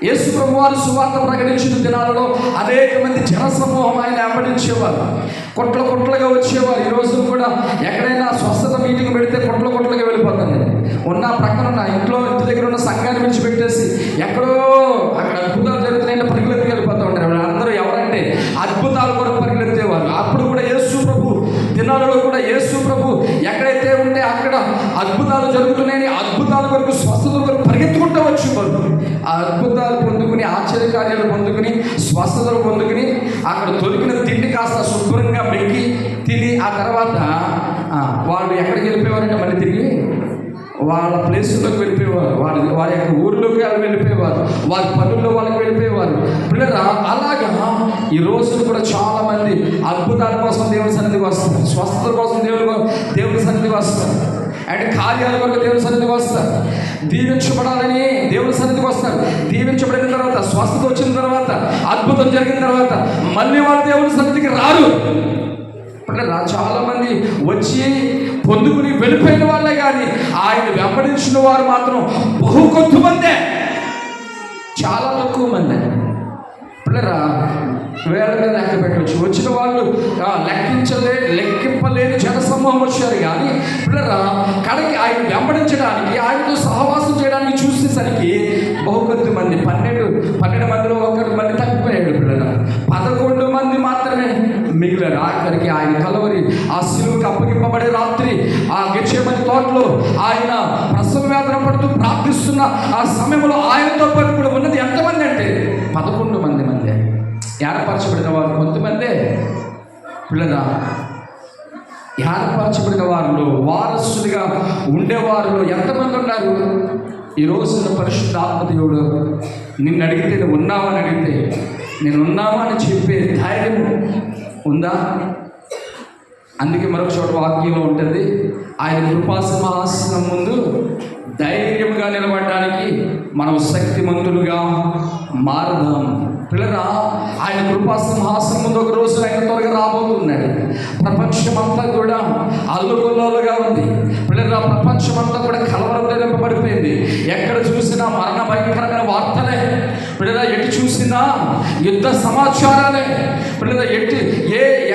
యేసుప్రభు వారు సువార్త ప్రకటించిన దినాలలో అనేక మంది జనసమూహం ఆయన వెంబడించేవారు, కొట్లుగా వచ్చేవారు. ఈ రోజు కూడా ఎక్కడైనా స్వస్థత మీటింగ్ పెడితే కొట్లుగా వెళ్ళిపోతాను. ఉన్న ప్రక్కన ఉన్న ఇంటి దగ్గర ఉన్న సంఘాన్ని విడిచిపెట్టేసి ఎక్కడో అక్కడ అద్భుతాలు జరుగుతున్నాయంటే పరిగెత్తి వెళ్ళిపోతూ ఉంటారు. అందరూ ఎవరంటే అద్భుతాల కొరకు పరిగెత్తేవారు. అప్పుడు కూడా యేసు ప్రభు దినాలలో కూడా యేసు ప్రభు ఎక్కడైతే ఉంటే అక్కడ అద్భుతాలు జరుగుతున్నాయని అద్భుతాల కొరకు, స్వస్థత కొరకు పరిగెత్తుకుంటూ వచ్చేవారు. ఆ అద్భుతాలు పొందుకుని, ఆశ్చర్యకార్యాలు పొందుకుని, స్వస్థతలు పొందుకుని అక్కడ దొరికిన తిండి కాస్త శుభ్రంగా మెక్కి తిని ఆ తర్వాత వాళ్ళు ఎక్కడికి వెళ్ళిపోయేవారంటే మళ్ళీ తిరిగి వాళ్ళ ప్లేసుల్లోకి వెళ్ళిపోయేవారు. వారి యొక్క ఊరిలోకి వెళ్ళిపోయేవారు. వారి పనుల్లో వాళ్ళకి వెళ్ళిపోయేవారు. పిల్లరా, అలాగా ఈ రోజులు కూడా చాలామంది అద్భుతాల కోసం దేవుని సన్నిధికి వస్తారు, స్వస్థత కోసం దేవుని సన్నిధికి వస్తారు, అండ్ కార్యాల కొరకు దేవుని సన్నిధికి వస్తారు, దీవించబడాలని దేవుని సన్నిధికి వస్తారు. దీవించబడిన తర్వాత, స్వస్థత వచ్చిన తర్వాత, అద్భుతం జరిగిన తర్వాత మళ్ళీ వాళ్ళు దేవుని సన్నిధికి రారు. చాలామంది వచ్చి పొందుకుని వెళ్ళిపోయిన వాళ్ళే, కానీ ఆయన వెంబడించిన వారు మాత్రం బహు కొద్ది మందే, చాలా తక్కువ మంది. పిల్లరా, వేల మీద లెక్క పెట్టవచ్చు. వచ్చిన వాళ్ళు లెక్కింపలేని జనసమూహం వచ్చారు. కానీ పిల్లరా కడకి ఆయన వెంబడించడానికి, ఆయనతో సహవాసం చేయడానికి చూసేసరికి బహుకొద్ది మంది, 12 మందిలో 1 మంది తప్పిపోయాడు. పిల్లరా 11 మంది మాత్రమే మిగిలారు. ఆఖరికి ఆయన కలవరి ఆ శిలువకి అప్పగింపబడే రాత్రి ఆ గెత్సేమని తోటలో ఆయన ప్రసవ వేదన పడుతూ ప్రార్థిస్తున్న ఆ సమయంలో ఆయనతో పాటు కూడా ఉన్నది ఎంతమంది అంటే 11 మంది. ఏర్పరచబడిన వారు కొంతమందే. పిల్లరా ఏర్పరచబడిన వారిలో వారసులుగా ఉండేవారిలో ఎంతమంది ఉన్నారు? ఈ రోజున పరిశుద్ధాత్మ దేవుడు నిన్ను అడిగితే, నువ్వు ఉన్నావని అడిగితే, నేను ఉన్నామని చెప్పే ధైర్యం ఉందా? అందుకే మరొక చోట వాక్యంలో ఉంటుంది, ఆయన కృపాసింహాసనం ముందు ధైర్యంగా నిలబడడానికి మనం శక్తిమంతులుగా మారదాం. పిల్లరా ఆయన కృపాసింహాసనం ముందు ఒక రోజు ఆయన త్వరగా రాబోతున్నాడు. ప్రపంచమంతా కూడా అల్లుకొల్లోలుగా ఉంది. పిల్లరా ప్రపంచమంతా కూడా కలవరంతో నింపబడిపోయింది. ఎక్కడ చూసినా మరణ భయంకరమైన వార్తలే. పిల్లరా ఎటు చూసినా యుద్ధ సమాచారాలే. పిల్లరా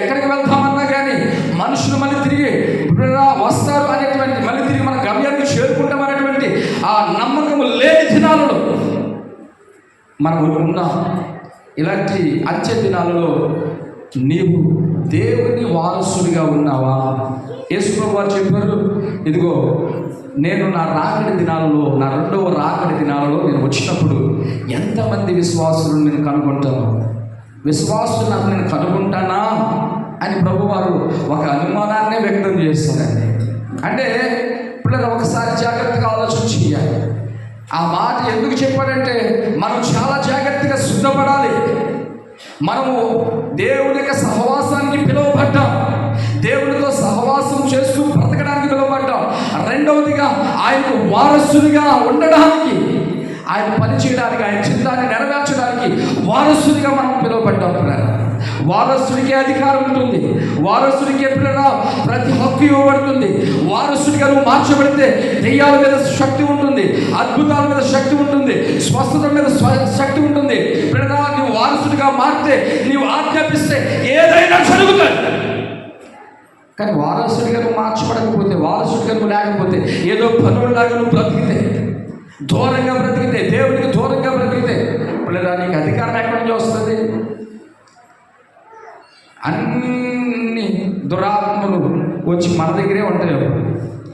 ఎక్కడికి వెళ్తామన్నా కానీ మనుషులు మళ్ళీ తిరిగి పిల్లరా వస్తారు అనేటువంటి, మళ్ళీ తిరిగి మన గమ్యానికి చేరుకుంటాం అనేటువంటి ఆ నమ్మకం లేని దినాలలో మనం ఉన్నాం. ఇలాంటి అంచె దినాలలో నీవు దేవుని వారసుడిగా ఉన్నావా? యేసుప్రభువు వారు చెప్పారు, ఇదిగో నేను నా రాకడి దినాలలో, నా 2వ రాకడి దినాలలో నేను వచ్చినప్పుడు ఎంతమంది విశ్వాసులు నేను కనుగొంటాను, విశ్వాసులు నాకు నేను కనుగొంటానా అని ప్రభువారు ఒక అనుమానాన్నే వ్యక్తం చేస్తారండి. అంటే పిల్లలు ఒకసారి జాగ్రత్తగా ఆలోచన చేయాలి. ఆ మాట ఎందుకు చెప్పాడంటే మనం చాలా జాగ్రత్తగా సిద్ధపడాలి. మనము దేవుని యొక్క సహవాసానికి పిలువబడ్డాం, దేవునితో సహవాసం చేస్తూ బ్రతకడానికి పిలువబడ్డాం. రెండవదిగా ఆయనకు వారసునిగా ఉండడానికి, ఆయన పని చేయడానికి, ఆయన చిత్తాన్ని నెరవేర్చడానికి వారసునిగా మనం పిలువబడ్డాం. పిల్లలు వారసుడికి అధికారం ఉంటుంది, వారసుడికి ఎప్పుడైనా ప్రతి హక్కు ఇవ్వబడుతుంది. వారసుడిగా నువ్వు మార్చబడితే దెయ్యాల మీద శక్తి ఉంటుంది, అద్భుతాల మీద శక్తి ఉంటుంది, స్వస్థత మీద శక్తి ఉంటుంది. ఎప్పుడైనా నువ్వు వారసుడిగా మారితే, నీవు ఆజ్ఞాపిస్తే ఏదైనా జరుగుతుంది. కానీ వారసుడిగా నువ్వు మార్చబడకపోతే, వారసుడిగా నువ్వు లేకపోతే, ఏదో పనులాగా నువ్వు బ్రతికితే, దూరంగా బ్రతికితే, దేవుడికి దూరంగా బ్రతికితే, పిల్లరా నీకు అధికారం ఎక్కడి నుంచి వస్తుంది? అన్ని దురాత్మలు వచ్చి మన దగ్గరే ఉంటాయి.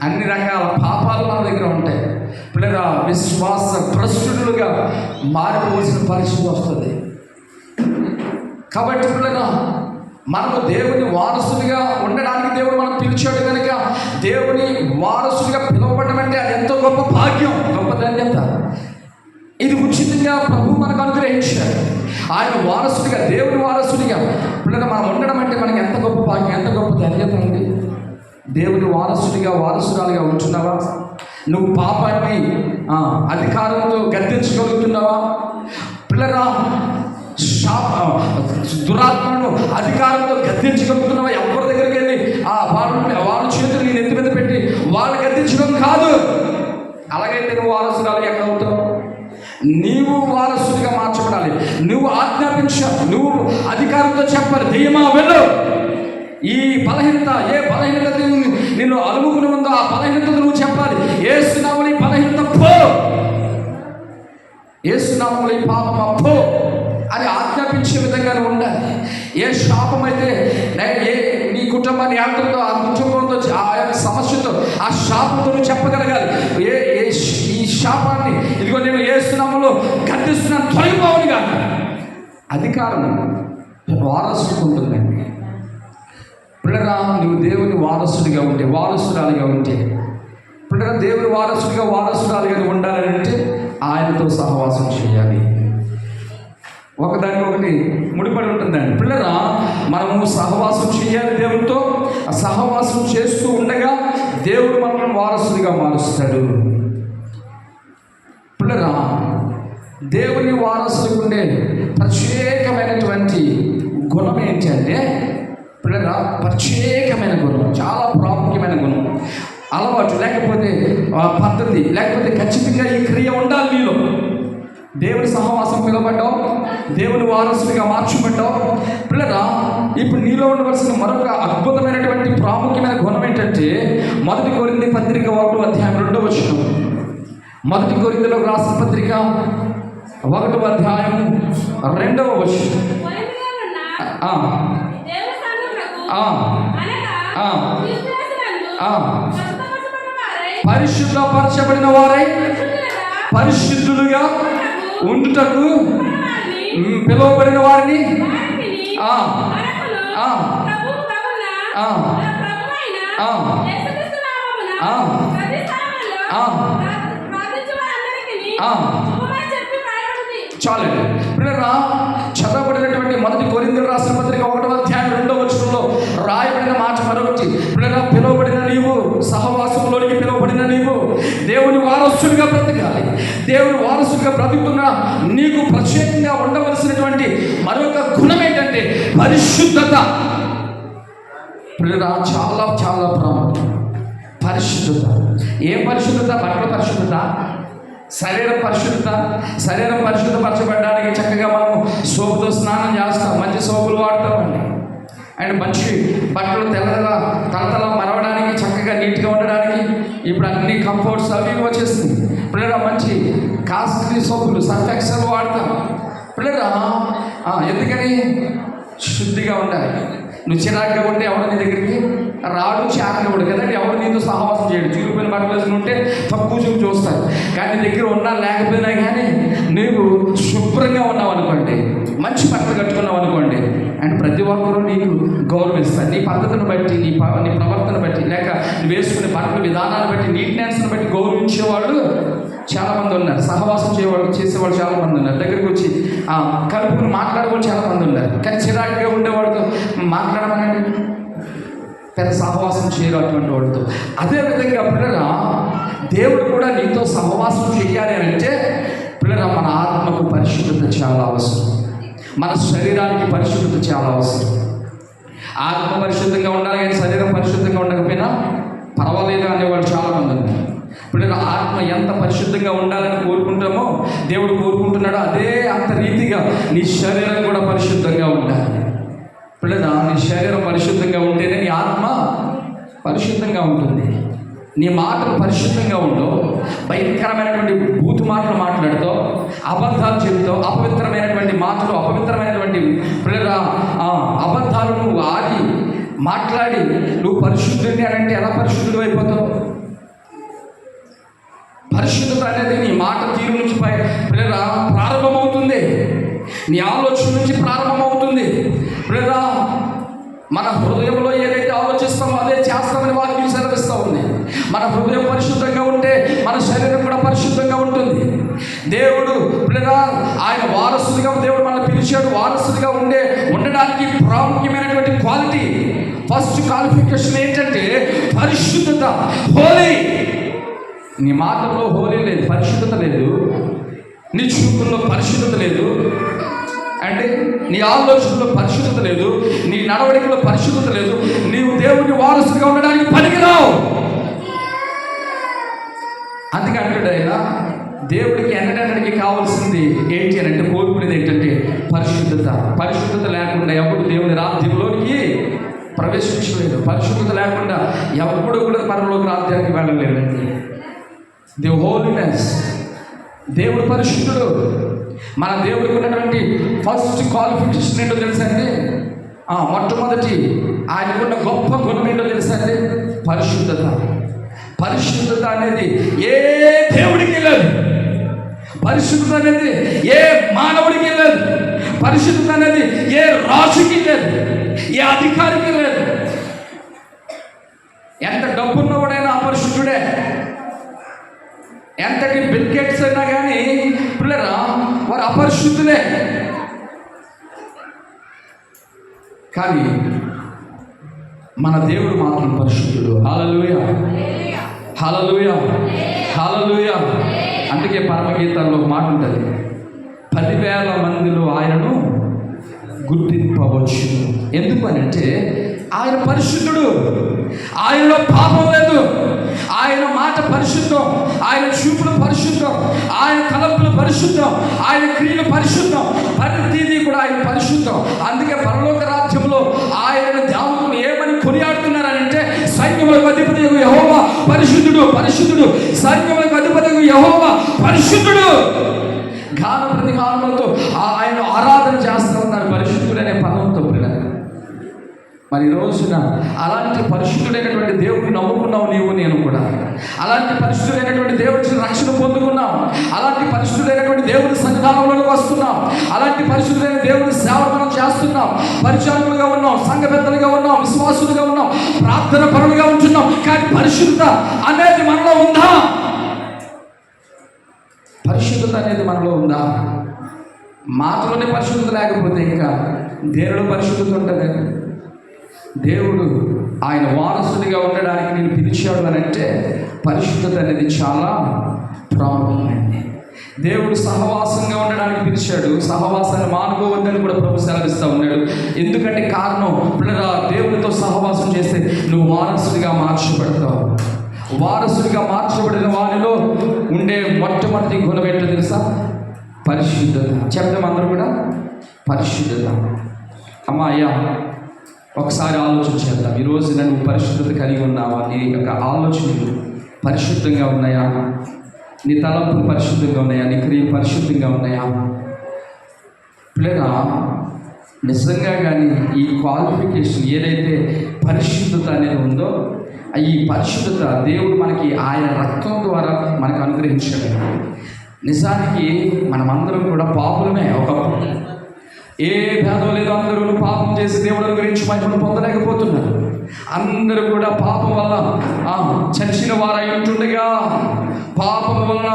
అన్ని రకాల పాపాలు మన దగ్గర ఉంటాయి. పిల్లరా విశ్వాస భ్రష్టులుగా మారిపోవాల్సిన పరిస్థితి వస్తుంది. కాబట్టి పిల్లరా మనము దేవుని వారసుడిగా ఉండడానికి దేవుడు మనం పిలిచాడు కనుక, దేవుని వారసుడిగా పిలువబడడం అంటే అది ఎంతో గొప్ప భాగ్యం, గొప్ప ధన్యత. ఇది ఉచితంగా ప్రభు మనకు అనుగ్రహించాడు. ఆయన వారసుడిగా, దేవుని వారసుడిగా పిల్లలు మనం ఉండడం అంటే మనకి ఎంత గొప్ప భాగ్యం, ఎంత గొప్ప ధన్యత ఉంది. దేవుని వారసుడిగా, వారసురాలుగా ఉంటున్నావా? నువ్వు పాపాన్ని అధికారంతో గద్దించగలుగుతున్నావా? పిల్లరా దురాత్మను అధికారంతో గద్దించగలుగుతున్నావా? ఎవరి దగ్గరికి వెళ్ళి వాళ్ళ చేతులు నేను ఎత్తి మీద పెట్టి వాళ్ళు గద్దించడం కాదు. అలాగైతే నువ్వు వారసురాలు ఎక్కడ అవుతావు? నీవు వారసుడిగా మార్చబడాలి. నువ్వు ఆజ్ఞాపించాలి, నువ్వు అధికారంతో చెప్పాలి, దెయ్యమా వెళ్ళు. ఈ బలహీనత, ఏ బలహీనత నిన్ను అలుముకుని ఉందో ఆ బలహీనత నువ్వు చెప్పాలి. యేసునామములో ఈ బలహీనత పో, యేసునామములో ఈ పాపమా పో అని ఆజ్ఞాపించే విధంగా ఉండాలి. ఏ శాపమైతే నీ కుటుంబాన్ని ఆటలతో, ఆ కుటుంబంతో, ఆ యొక్క సమస్యతో, ఆ శాపంతో నువ్వు చెప్పగలగాలి. ఈ శాపాన్ని ఇదిగో నేను యేసునామములో గద్దిస్తున్నాను, తొలగిపోవని కాదు. అధికారం వారసుడికి ఉంటుందండి. పిల్లరా నువ్వు దేవుని వారసుడిగా ఉంటే, వారసురాలిగా ఉంటే, పిల్లరా దేవుని వారసుడిగా, వారసురాలిగా ఉండాలని అంటే ఆయనతో సహవాసం చేయాలి. ఒకదానికి ఒకటి ముడిపడి ఉంటుందండి. పిల్లరా మనము సహవాసం చేయాలి దేవునితో. ఆ సహవాసం చేస్తూ ఉండగా దేవుడు మనల్ని వారసుడిగా మారుస్తాడు. పిల్లరా దేవుని వారసులకు ఉండే ప్రత్యేకమైనటువంటి గుణం ఏంటి అంటే, పిల్లరా ప్రత్యేకమైన గుణం, చాలా ప్రాముఖ్యమైన గుణం, అలవాటు లేకపోతే పద్ధతి లేకపోతే ఖచ్చితంగా ఈ క్రియ ఉండాలి నీలో. దేవుని సహవాసం పిలవబడ్డావు, దేవుని వారసుడిగా మార్చబడ్డావు. పిల్లరా, ఇప్పుడు నీలో ఉండవలసిన మరొక అద్భుతమైనటువంటి ప్రాముఖ్యమైన గుణం ఏంటంటే, 1 కొరింథీ పత్రిక 1వ అధ్యాయం 2వ వచనం. 1 కొరింథీయులకు రాసిన పత్రిక 1వ అధ్యాయం 2వ వచనం. పరిశుద్ధపరచబడిన వారై పరిశుద్ధులుగా ఉండుటకు పిలువబడిన వారిని చాలండి. పిల్లరా, చదవబడినటువంటి 1 కొరింథీయులకు రాసిన పత్రిక 1వ అధ్యాయం 2వ వచనంలో రాయబడిన మాట మరొకటి. పిల్లరా, పిలువబడిన నీవు, సహవాసంలోనికి పిలువబడిన నీవు దేవుని వారసుడిగా బ్రతకాలి. దేవుని వారసుడిగా బ్రతుకుతున్న నీకు ప్రత్యేకంగా ఉండవలసినటువంటి మరొక గుణం ఏంటంటే పరిశుద్ధత. పిల్లరా, చాలా చాలా ప్రాముఖ్యం పరిశుద్ధత. ఏ పరిశుద్ధత? బట్టల పరిశుద్ధత, శరీరం పరిశుద్ధత. శరీరం పరిశుద్ధపరచబడడానికి చక్కగా మనము సోపుతో స్నానం చేస్తాం, మంచి సోపులు వాడతామండి. అండ్ మంచి బట్టలు తలతల మరవడానికి, చక్కగా నీట్గా ఉండడానికి ఇప్పుడు అన్ని కంఫర్ట్స్ అవి వచ్చేస్తుంది. పిల్లరా, మంచి కాస్ట్లీ సోపులు, సర్ఫ్ ఎక్సెల్ వాడతాం. పిల్లరా, ఎందుకని? శుద్ధిగా ఉండాలి. నువ్వు చిరాగ్గా ఉంటే ఎవరు నీ దగ్గరికి రాడు, చేరనివ్వడు కదండి. ఎవరు నీతో సహవాసం చేయడు. చిరిగిపోయిన బట్టలు వేసుకుని ఉంటే తక్కువ చూస్తారు. కానీ నీ దగ్గర ఉన్నా లేకపోయినా కానీ నువ్వు శుభ్రంగా ఉన్నావు అనుకోండి, మంచి బట్టలు కట్టుకున్నావు అనుకోండి, అండ్ ప్రతి ఒక్కరూ నీకు గౌరవిస్తారు. నీ పద్ధతిని బట్టి, నీ ప్రవర్తన బట్టి, లేక నువ్వు వేసుకునే బట్టల విధానాన్ని బట్టి, నీట్నెస్ని బట్టి గౌరవించేవాళ్ళు చాలామంది ఉన్నారు. సహవాసం చేసేవాళ్ళు చాలామంది ఉన్నారు. దగ్గరికి వచ్చి కలుపుకుని మాట్లాడేవాళ్ళు చాలామంది ఉన్నారు. కానీ చిరాకుగా ఉండేవాడితో మాట్లాడమనండి, పెద్ద సహవాసం చేయరు అటువంటి వాడితో. అదేవిధంగా పిల్లరా, దేవుడు కూడా నీతో సహవాసం చేయాలి అని అంటే పిల్లరా, మన ఆత్మకు పరిశుద్ధత చాలా అవసరం, మన శరీరానికి పరిశుద్ధత చాలా అవసరం. ఆత్మ పరిశుద్ధంగా ఉండాలి కానీ శరీరం పరిశుద్ధంగా ఉండకపోయినా పర్వాలేదు అనేవాళ్ళు చాలామంది ఉన్నారు. పిల్లల ఆత్మ ఎంత పరిశుద్ధంగా ఉండాలని కోరుకుంటామో దేవుడు కోరుకుంటున్నాడో అదే అంత రీతిగా నీ శరీరం కూడా పరిశుద్ధంగా ఉండాలి. పిల్లల నీ శరీరం పరిశుద్ధంగా ఉంటేనే నీ ఆత్మ పరిశుద్ధంగా ఉంటుంది. నీ మాటలు పరిశుద్ధంగా ఉండవు, భయంకరమైనటువంటి బూతు మాటలు మాట్లాడుతావు, అబద్ధాలు చెబుతావు, అపవిత్రమైనటువంటి మాటలు, అపవిత్రమైనటువంటి పిల్లల అబద్ధాలు నువ్వు ఆడి మాట్లాడి నువ్వు పరిశుద్ధుని అని అంటే ఎలా పరిశుద్ధుడు అయిపోతావు? పరిశుద్ధత అనేది నీ మాట తీరు నుంచి పిల్లల ప్రారంభమవుతుంది, నీ ఆలోచన నుంచి ప్రారంభమవుతుంది. పిల్లల మన హృదయంలో ఏదైతే ఆలోచిస్తామో అదే చేస్తామని వాక్యం సెలవిస్తూ ఉంది. మన హృదయం పరిశుద్ధంగా ఉంటే మన శరీరం కూడా పరిశుద్ధంగా ఉంటుంది. దేవుడు పిల్లల ఆయన వారసుడిగా దేవుడు మనల్ని పిలిచాడు. వారసుడిగా ఉండడానికి ప్రాముఖ్యమైనటువంటి క్వాలిటీ, ఫస్ట్ క్వాలిఫికేషన్ ఏంటంటే పరిశుద్ధత, హోలీ. నీ మాటల్లో హోలీ లేదు, పరిశుద్ధత లేదు. నీ చూపుల్లో పరిశుద్ధత లేదు, అంటే నీ ఆలోచనలో పరిశుద్ధత లేదు, నీ నడవడికలో పరిశుద్ధత లేదు. నీవు దేవుని వారసుగా ఉండడానికి పనికిరావు. అందుకే అంటాడు ఆయన, దేవుడికి ఎన్నడానికి కావాల్సింది ఏంటి అని అంటే, కోరుకునేది ఏంటంటే పరిశుద్ధత. పరిశుద్ధత లేకుండా ఎవడు దేవుని రాజ్యంలోనికి ప్రవేశించలేదు. పరిశుద్ధత లేకుండా ఎవడు కూడా పరలోక రాజ్యానికి వెళ్ళలేదండి. The holiness. దేవుడు పరిశుద్ధుడు. మన దేవుడికి ఉన్నటువంటి ఫస్ట్ క్వాలిఫికేషన్ ఏంటో తెలుసా అండి? మొట్టమొదటి ఆయనకున్న గొప్ప గుణం ఏంటో తెలుసా అండి? పరిశుద్ధత. పరిశుద్ధత అనేది ఏ దేవుడికి లేదు, పరిశుద్ధత అనేది ఏ మానవుడికి లేదు, పరిశుద్ధత అనేది ఏ రాజుకి లేదు, ఏ అధికారికి లేదు. ఎంత డబ్బున్నవాడైనా అపరిశుద్ధుడే. ఎంతటి బిల్గేట్స్ అయినా కానీ పిల్లరా వారు అపరిశుద్ధులే. కానీ మన దేవుడు మాత్రం పరిశుద్ధుడు. హల్లెలూయా, హల్లెలూయా, హల్లెలూయా. అందుకే పరమగీతాల్లో ఒక మాట ఉంటుంది, 10,000 మందిలో ఆయనను గుర్తింపవచ్చు. ఎందుకు అని అంటే ఆయన పరిశుద్ధుడు, ఆయనలో పాపం లేదు, ఆయన మాట పరిశుద్ధం, ఆయన చూపులు పరిశుద్ధం, ఆయన తలంపులు పరిశుద్ధం, ఆయన క్రియలు పరిశుద్ధం, ప్రతిదీ కూడా ఆయన పరిశుద్ధం. అందుకే పరలోక రాజ్యంలో ఆయన దేవతలు ఏమని కొనియాడుతున్నారంటే, సైన్యములకు అధిపతి యెహోవా పరిశుద్ధుడు, పరిశుద్ధుడు, సైన్యములకు అధిపతి యెహోవా పరిశుద్ధుడు. గాన ప్రతిగానములతో ఆయన ఆరాధన చేస్తూ ఉన్నారు పరిశుద్ధుడు అనే పదంతో. మరి ఈ రోజున అలాంటి పరిశుద్ధుడైనటువంటి దేవుడిని నమ్ముకున్నావు నీవు నేను కూడా. అలాంటి పరిశుద్ధుడైనటువంటి దేవుడి రక్షణ పొందుకున్నాం. అలాంటి పరిశుద్ధుడైనటువంటి దేవుడి సన్నిధానంలోకి వస్తున్నాం. అలాంటి పరిశుద్ధుడైన దేవుడి సేవకులను చేస్తున్నాం. పరిచారకులుగా ఉన్నాం, సంఘ పెద్దలుగా ఉన్నాం, విశ్వాసులుగా ఉన్నాం, ప్రార్థన పరులుగా ఉంటున్నాం. కానీ పరిశుద్ధత అనేది మనలో ఉందా? పరిశుద్ధత అనేది మనలో ఉందా? మాటలోనే పరిశుద్ధత లేకపోతే ఇంకా దేవుడు పరిశుద్ధత ఉంటుంది. దేవుడు ఆయన వారసుడిగా ఉండడానికి నేను పిలిచాడు అని అంటే పరిశుద్ధత అనేది చాలా ప్రాముఖ్యమైనది. దేవుడు సహవాసంగా ఉండడానికి పిలిచాడు. సహవాసాన్ని మానుకోవద్దని కూడా ప్రభు సెలవిస్తూ ఉన్నాడు. ఎందుకంటే కారణం, పిల్లరా, దేవుడితో సహవాసం చేస్తే నువ్వు వారసుడిగా మార్చబడతావు. వారసుడిగా మార్చబడిన వారిలో ఉండే మొట్టమొదటి గుణం ఏంటో తెలుసా? పరిశుద్ధత. చెప్తాం అందరూ కూడా, పరిశుద్ధత. అమ్మా అయ్యా, ఒకసారి ఆలోచన చేద్దాం. ఈరోజు నువ్వు పరిశుద్ధత కలిగి ఉన్నావా? నీ యొక్క ఆలోచనలు పరిశుద్ధంగా ఉన్నాయా? నీ తలంపులు పరిశుద్ధంగా ఉన్నాయా? నీ క్రియలు పరిశుద్ధంగా ఉన్నాయా? పిల్లగా నిజంగా కానీ ఈ క్వాలిఫికేషన్ ఏదైతే పరిశుద్ధత అనేది ఉందో, ఈ పరిశుద్ధత దేవుడు మనకి ఆయన రక్తం ద్వారా మనకు అనుగ్రహించాడు. నిజానికి మనమందరం కూడా పాపులమే. ఒకప్పుడు ఏ భేదం లేదు, అందరూ పాపం చేసి దేవుడి గురించి మహిమను పొందలేకపోతున్నారు. అందరూ కూడా పాపం వల్ల చచ్చిన వారై ఉంటుండగా, పాపం వలన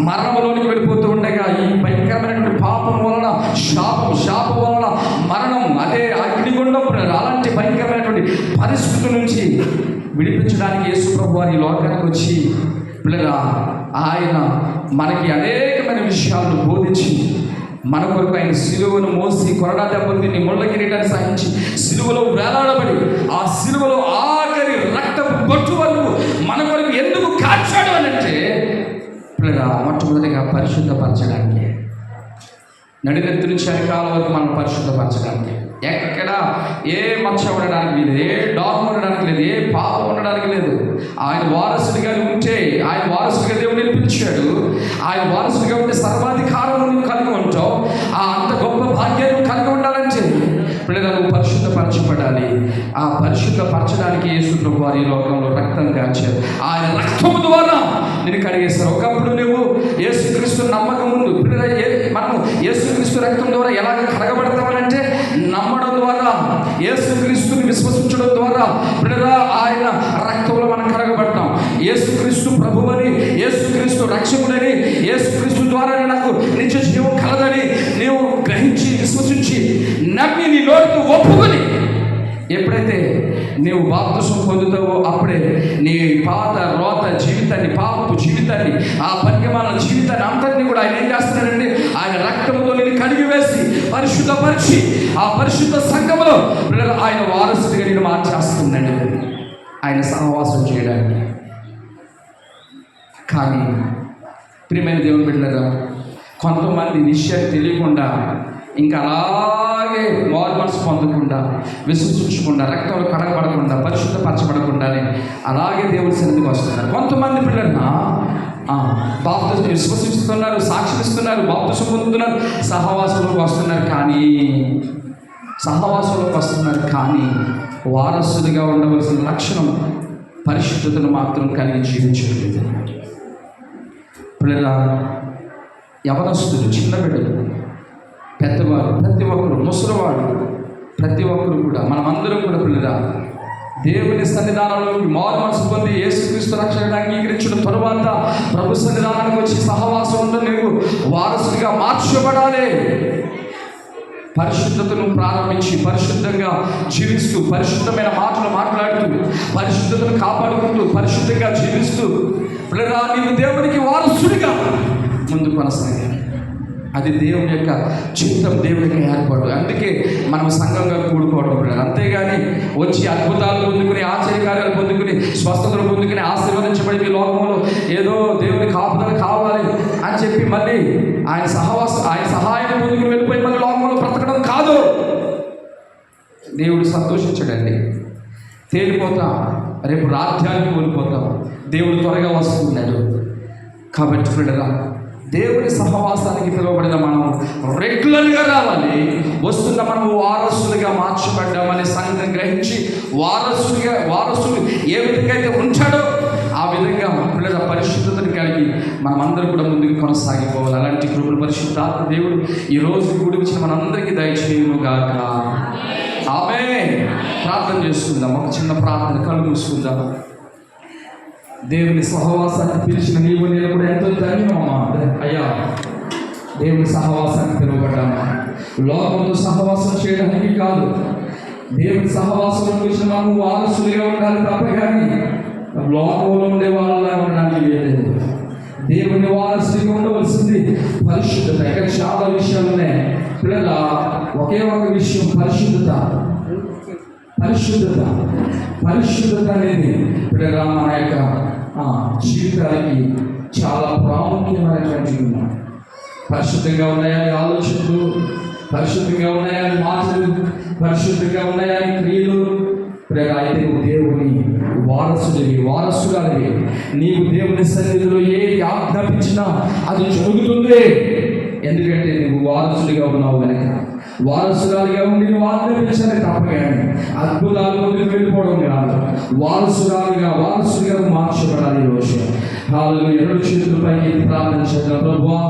మరణంలోనికి వెళ్ళిపోతూ ఉండగా, ఈ భయంకరమైనటువంటి పాపం వలన శాపం వలన మరణం, అదే అగ్నిగుండం, అలాంటి భయంకరమైనటువంటి పరిస్థితుల నుంచి విడిపించడానికి యేసు ప్రభువు వారి లోకానికి వచ్చి పిల్లగా ఆయన మనకి అనేకమైన విషయాలను బోధించి మన కొరకు ఆయన సిలువను మోసి, కొరడా దెబ్బలు తిని, ముళ్ళ కిరీటాన్ని సహించి సిలువలో వేలాడబడి ఆ సిలువలో ఆఖరి రక్తపు బొట్టు వరకు మన కొరకు ఎందుకు కాచాడు అని అంటే పిల్లగా మొట్టమొదటిగా పరిశుద్ధపరచడానికి, నడినెత్తి నుంచి అరికాల వరకు మనం పరిశుద్ధపరచడానికి. ఎక్కడ ఏ మచ్చ ఉండడానికి లేదు, ఏ డాగ్ ఉండడానికి లేదు, ఏ పాపం ఉండడానికి లేదు. ఆయన వారసుడిగా ఉంటే, ఆయన వారసుడిగా దేవుడిని పిలిచాడు. ఆయన వారసుడిగా ఉంటే సర్వాధికారం నువ్వు కలిగి ఉంటావు. అంత గొప్ప భాగ్యాన్ని కలిగి ఉండాలంటే పిల్లలు నువ్వు పరిశుద్ధపరచబడాలి. ఆ పరిశుద్ధపరచడానికి యేసు ప్రభు వారి లోకంలో రక్తం కాచారు. ఆయన రక్తము ద్వారా నేను కడిగేస్తారు. ఒకప్పుడు నువ్వు యేసుక్రీస్తు నమ్మకం ముందు మనం యేసుక్రీస్తు రక్తం ద్వారా ఎలాగ కడగబడతామనంటే నమ్మడం ద్వారా, యేసుక్రీస్తుని విశ్వసించడం ద్వారా పిల్లరా ఆయన రక్తంలో మనం కడగబడతాం. యేసుక్రీస్తు ప్రభువని, యేసుక్రీస్తు రక్షకుడని, యేసుక్రీస్తు ద్వారా నాకు నిత్య జీవం కలదని నీవు గ్రహించి, విశ్వసించి, నమ్మి నీ నోటితో ఒప్పుకొని ఎప్పుడైతే నీవు బాప్తిసం పొందుతావో అప్పుడే నీ పాత రోత జీవితాన్ని, పాపపు జీవితాన్ని, ఆ పనికిమాల జీవితాన్ని అంతటినీ కూడా ఆయన ఏం చేస్తున్నాడండి? ఆయన రక్తంతో నేను కడిగి వేసి పరిశుద్ధపరిచి ఆ పరిశుద్ధ సంఘములో పిల్లలు ఆయన వారసుడిగా నేను మార్చేస్తున్నాడు ఆయన సహవాసం చేయడానికి. కానీ ప్రియమైన దేవుని బిడ్డలారా, కొంతమంది విషయాలు తెలియకుండా ఇంకా అలాగే మారు మనసు పొందకుండా, విశ్వసించకుండా, రక్తంలో కడగబడకుండా, పరిశుద్ధపరచబడకుండానే అలాగే దేవుడి సన్నిధికి వస్తున్నారు. కొంతమంది పిల్లలను బాప్తిసం విశ్వసిస్తున్నారు, సాక్షిస్తున్నారు, బాప్తిసం పొందుతున్నారు, సహవాసంలోకి వస్తున్నారు. కానీ వారసుడిగా ఉండవలసిన లక్షణం పరిశుద్ధతను మాత్రం కలిగి జీవించలేదు. పిల్లల యవనస్తులు, చిన్న బిడ్డలు, పెద్దవారు, ప్రతి ఒక్కరు, ముసలివాడు, ప్రతి ఒక్కరు కూడా మనమందరం కూడా పిల్లల దేవుని సన్నిధానంలో మారు మనసు పొంది యేసుక్రీస్తు రక్షణను అంగీకరించిన తరువాత ప్రభు సన్నిధానానికి వచ్చి సహవాసంతో నీవు వారసుడిగా మార్చబడాలి. పరిశుద్ధతను ప్రారంభించి పరిశుద్ధంగా జీవిస్తూ, పరిశుద్ధమైన మాటలు మాట్లాడుతూ, పరిశుద్ధతను కాపాడుకుంటూ, పరిశుద్ధంగా జీవిస్తూ పిల్లరా నీవు దేవునికి వారసుడిగా ముందు కొనసాగాలి. అది దేవుని యొక్క చిత్తం, దేవుని యొక్క ఏర్పాటు. అందుకే మనం సంఘంగా కూడుకోవడం పిల్లలు. అంతేగాని వచ్చి అద్భుతాలు పొందుకుని, ఆశ్చర్యకార్యాలు పొందుకుని, స్వస్థతలు పొందుకుని, ఆశీర్వదించబడి మీ లోకంలో ఏదో దేవుని కాపుదల కావాలి అని చెప్పి మళ్ళీ ఆయన సహాయం ముందుకు వెళ్ళిపోయి మన లోకంలో బ్రతకడం కాదు. దేవుడు సంతోషించడండి. తేలిపోతాం, రేపు రాజ్యానికి వెళ్ళిపోతాం. దేవుడు త్వరగా వస్తున్నాడు. కాబట్టి ఫ్రెండ్రా, దేవుని సహవాసానికి పిలువబడిన మనం రెగ్యులర్గా రావాలి. వస్తున్న మనం వారసులుగా మార్చబడ్డామనే సంగతిని గ్రహించి వారసులు ఏ విధంగా అయితే ఉంటాడో ఆ విధంగా పిల్లల పరిశుద్ధతను కలిగి మనమందరం కూడా ముందుకు కొనసాగిపోవాలి. అలాంటి కృపలు పరిశుద్ధాత్మ దేవుడు ఈ రోజు గురించి మనందరికీ దయచేయును గాక. ఆమేన్. ప్రార్థన చేసుకుందాం. ఒక చిన్న ప్రార్థన, కళ్ళు మూసుకుందాం. దేవుని సహవాసానికి పిలిచిన నీవు నేను కూడా ఎంతో ధన్యమమ్మా. అయ్యా, దేవుని సహవాసానికి పిలువబడ్డామా. లోకంతో సహవాసం చేయడానికి కాదు, దేవుని సహవాసంలో పిలిచిన మనం వారసులుగా ఉండాలి తప్ప కానీ లోకంలో ఉండే వాళ్ళ ఉండడానికి లేదు. దేవుని వారసులుగా ఉండవలసింది పరిశుద్ధత. ఇక్కడ చాలా విషయాలు ఉన్నాయి పిల్లల. ఒకే ఒక విషయం, పరిశుద్ధత అనేది పిల్లల మన యొక్క జీవితానికి చాలా ప్రాముఖ్యమైనటువంటి. పరిశుద్ధంగా ఉన్నాయని ఆలోచనలు, పరిశుద్ధంగా ఉన్నాయని మాటలు, పరిశుద్ధంగా ఉన్నాయని క్రియలు. అయితే నువ్వు దేవుని వారసురాలివి. నీవు దేవుని సన్నిధిలో ఏది ఆజ్ఞాపించినా అది జరుగుతుంది. ఎందుకంటే నువ్వు వారసుడిగా ఉన్నావు కనుక. వారసురాలిగా ఉండి నువ్వు ఆజ్ఞాపించాలి తప్ప కానీ అద్భుతాలు ముందుకు వెళ్ళిపోవడం కాదు. వారసుడిగా మార్చబడాలి. రోజు వాళ్ళు 2 చేతులపైకి ప్రార్థన చేద్దాం. ప్రభువా,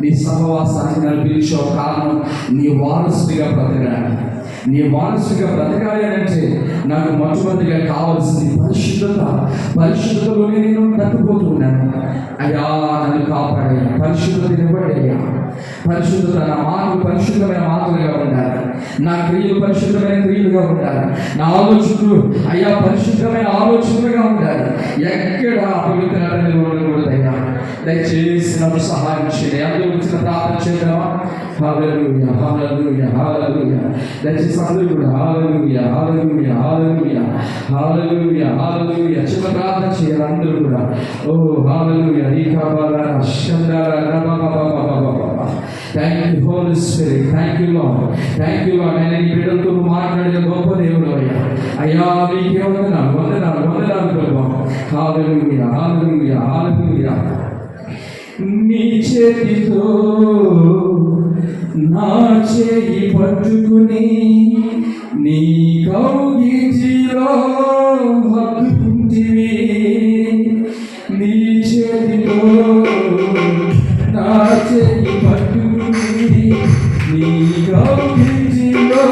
నీ సహవాసానికి నన్ను పిలిచావు కారణం నీ వారసుడిగా బ్రతకడానికి. నీ వారసుడిగా బ్రతకాలి అంటే నాకు మొట్టమొదటిగా కావాల్సింది పరిశుద్ధతలోనే నేను తప్పిపోతున్నాను. అయ్యా, నన్ను కాపాడే పరిశుద్ధత ఇవ్వడయ్యా. పరిశుద్ధత, నా మాటలు పరిశుద్ధమైన మాటలుగా ఉండాలి. నా క్రియలు పరిశుద్ధమైన క్రియలుగా ఉండాలి. నా ఆలోచనలు అయ్యా పరిశుద్ధమైన ఆలోచనలుగా ఉండాలి. ఎక్కడ అపవిత్రత ఉండకూడదయ్యా. దయచేసి నాకు సహాయం చేయండి. అందరూ వచ్చిన ప్రార్థన చేద్దామా? హల్లెలూయా, హల్లెలూయా, హల్లెలూయా. దయచేసి అందరూ కూడా హల్లెలూయా, హల్లెలూయా, హల్లెలూయా, హల్లెలూయా, హల్లెలూయా చిన్న ప్రార్థన చేయాలి అందరూ కూడా. Oh hallelujah. Thank you Holy Spirit. Thank you Lord. Thank you Lord. నేను ఈ బిడ్డలతో మాట్లాడిన గొప్ప దేవుడు అయ్యా. అయ్యా, మీకే వందనాలు ప్రభు. హల్లెలూయా, హల్లెలూయా, హల్లెలూయా. నీ చేతితో నా చేయి పట్టుకుని నీ కౌగిలిలో హత్తుకుంటివి. నీ చేతితో నా చేయి పట్టుకుని నీ కౌగిలిలో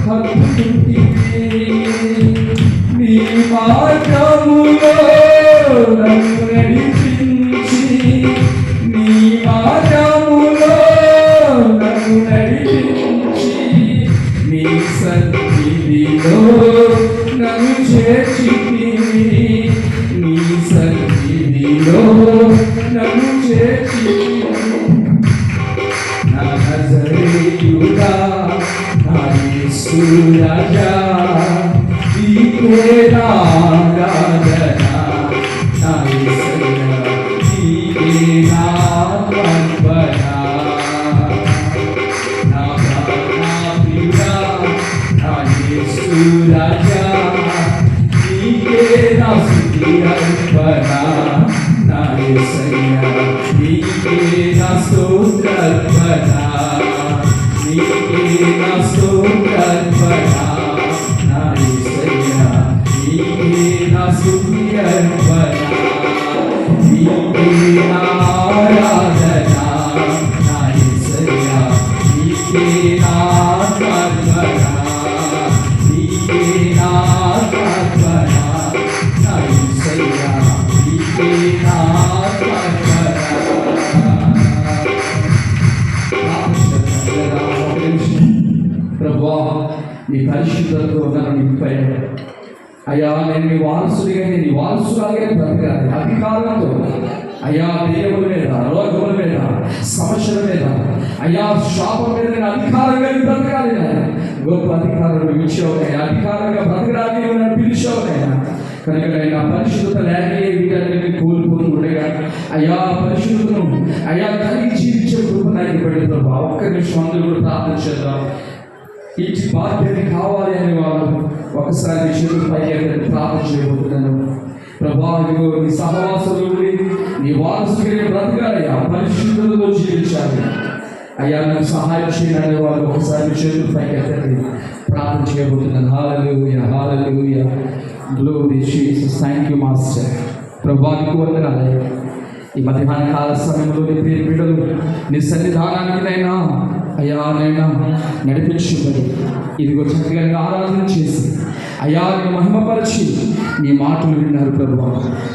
హత్తుకుంటివి. నీ మార్గములో నన్ను నడిపించి, నీ మార్గములో నన్ను నడిపించి, నీ సన్నిధిలో నన్ను చేర్చితివి. నీ సన్నిధిలో నన్ను చేర్చితివి. నా నజరేయుడా, నా యేసు రాజా, నీకే నా ఆరాధన. నా యేసయ్యా, నీకే నా అర్పణ. నా ప్రియుడా, నా యేసు రాజా, నీకే నా స్తుతి అర్పణ. నా యేసయ్యా, నీకే నా స్తుతి అర్పణ. నీకే నా స్తుతి అర్పణ. నా యేసయ్యా, నీకే నా స్తుతి అర్పణ. నీకే నా ఆరాధన. నా యేసయ్యా, నీకే నా అర్పణ. నీకే నా అర్పణ. నా యేసయ్యా, నీకే నా అర్పణ. ప్రభువా, నీ పరిశుద్ధతతో నన్ను నింపాడు. అయ్యా, నేను నీ వారసుడిగా, నీ వారసురాలుగా బ్రతకాలి అధికారంతో. అయ్యా, దేవుడి మీద, రోగముల మీద, సమస్యల మీద, అయ్యా శాపం మీద నేను అధికారంగా బ్రతకాలి. గొప్ప అధికారం ఇచ్చావు. అధికారంగా బ్రతకడానికి నన్ను పిలిచావు. కనుక ఆయన పరిశుద్ధత లేకే వీటన్నిటిని కోల్పోతూ ఉండగా అయ్యా పరిశుద్ధతను అయ్యా కలిగి జీవించే కృపణాన్ని పెడుతున్నాం. ఒక్క నిమిషం అందరూ కూడా ప్రార్థన చేద్దాం. ఇచ్చి బాధ్యత కావాలి అనే వాళ్ళు ఒకసారి చేతులు పైకి ప్రార్థన చేయబోతున్నాను. ప్రభా ఇదిగో నీ సహవాసంలో నీ వారసుగా బ్రతకాలయ్యా, పరిశుద్ధతతో జీవించాలి అయ్యా, నాకు సహాయం చేయాలనే వాళ్ళు ఒకసారి చేతులు పైకి ఎత్తండి, ప్రార్థన చేయబోతున్నాను. Hallelujah hallelujah glory Jesus. Thank you master. ప్రభావికి వందనాలయ్యా. ఈ మధ్యాహ్న కాల సమయంలో నీ ప్రియ బిడ్డలు నీ సన్నిధానానికి నైనా అయ్యా నైనా నడిపించుబడి ఇదిగో చక్కగా ఆరాధన చేసి అయ్యా నీ మహిమపరిచి నీ మాటలు విన్నారు ప్రభు.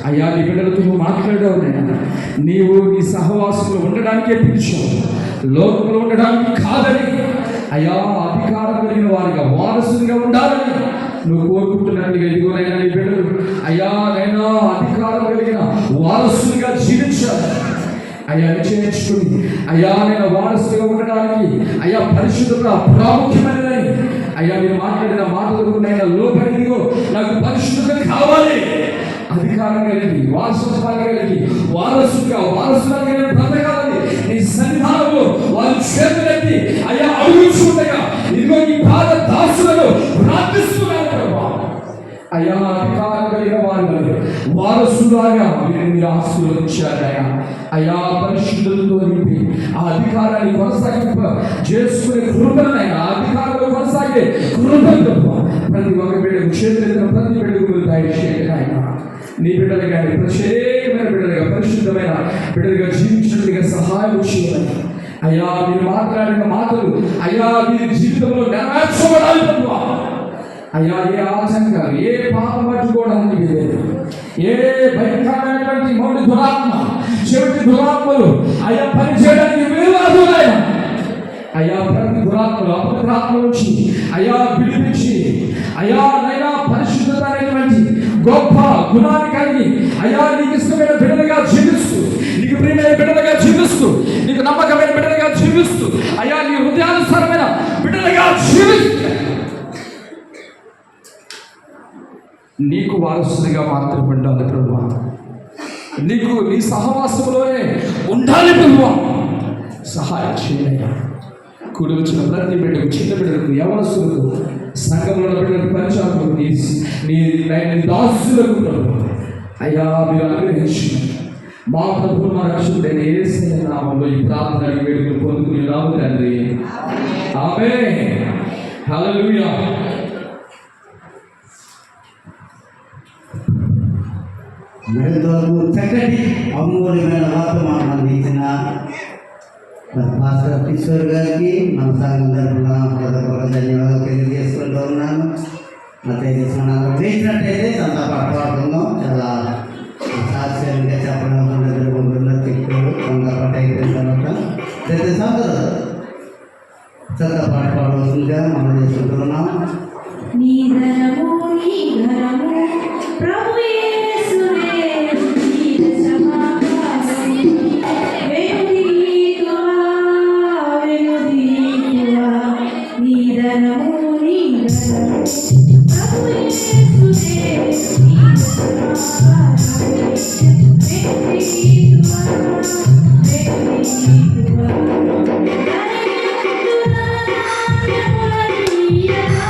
అయ్యా నీ బిడ్డలతో నువ్వు మాట్లాడావు నైనా, నీవు నీ సహవాసంలో ఉండడానికే పిలిచావు, లోకంలో ఉండడానికి కాదని అయ్యా అధికారం కలిగిన వారిగా వారసునిగా ఉండాలని నువ్వు కోరుకుంటున్నట్టుగా ఇదిగోనైనా నీ బిడ్డలు అయ్యా నైనా అధికారం కలిగిన వారసునిగా జీవించాలి అయ్యా, నిశ్చయించుకుని అయ్యా నేను వారసుగా ఉండడానికి అయ్యా పరిశుద్ధత ప్రాముఖ్యమైనదని అయ్యా మీరు మాట్లాడిన మాటలకు నైనా లోపలిదిగో నాకు పరిశుద్ధత కావాలి, అధికారం కలిగి వారసత్వాన్ని కలిగి వారసుగా బ్రతకాలని నీ సన్నిధానంలో వారి చేతులెత్తి అయ్యా అడుగుచుండగా ఇదిగో ఈ పాద దాసులను ప్రార్థిస్తున్నాను ప్రభా. అయ్యా అధికారం కలిగిన వారు వారసులాగా మీరు ఆశీర్వదించారు అయ్యా, పరిశుద్ధులతో నింపి ఆ అధికారాన్ని కొనసాగింప చేసుకునే కృపనైనా అధికారంలో కొనసాగే కృపను ప్రతి ఒక్క బిడ్డకు చేతులెత్తిన ప్రతి బిడ్డకు దయచేయండి ఆయన. నీ బిడ్డలు కానీ ప్రత్యేకమైన బిడ్డలుగా పరిశుద్ధమైన బిడ్డలుగా జీవించినట్టుగా సహాయం చేయాలి అయ్యా. మీరు మాట్లాడిన మాటలు అయ్యా మీ జీవితంలో నెరవేర్చబడాలి అయ్యా. ఏ ఆశంకాలు ఏ పాపం పట్టుకోవడానికి లేదు, ఏ భయంకరమైనటువంటి మొండి దురాత్మ చెవిటి దురాత్మలు అయ్యా పని చేయడానికి వీలు అయ్యా. ప్రతి దురాత్మలు అపవిత్రాత్మ నుంచి అయ్యా పిలిపించి అయ్యా నైనా పరిశుద్ధత అనేటువంటి గొప్ప గుణాన్ని కలిగి అయ్యా నీకు ఇష్టమైన బిడ్డలుగా జీవిస్తూ, నీకు ప్రియమైన బిడ్డలుగా జీవిస్తూ, నీకు నమ్మకమైన బిడ్డలుగా జీవిస్తూ అయ్యా నీ హృదయానుసారమైన బిడ్డలుగా జీవిస్తూ నీకు వారసునిగా మాత్రం ఉండాలి ప్రభువా. నీకు నీ సహవాసంలోనే ఉండాలి ప్రభువా. సహాయం చేయాలి. కూడి వచ్చిన ప్రతి బిడ్డకు, చిన్న బిడ్డలకు, యవనస్తులకు, సంఘంలో బిడ్డలకు, పరిచారులకు, నీ దాసులకు ప్రభు అయ్యా మీరు అనుగ్రహించిన మా ప్రభువు మా రక్షకుడైన యేసయ్య నామములో ఈ ప్రార్థన వేడుకలు పొందుకుని రాము తండ్రి. ఆమేన్. హల్లెలూయా. మరింతవరకు చక్కటి అమూల్యమైన వర్తమానం అందించిన మాస్టర్ కిషోర్ గారికి మన సంఘం తరఫున హృదయపూర్వక ధన్యవాదాలు తెలియజేసుకుంటూ ఉన్నాను. చేసినట్టయితే అంతా పట్టుకుందాం. చాలా సాక్ష్యంగా చెప్పడం జరుగుతుందో చెప్పారు. కొంత అయిపోయిన తర్వాత ప్రతి సంగతి చక్కగా పాట పాడవలసిందిగా మనం చేసుకుంటున్నాం. Yeah.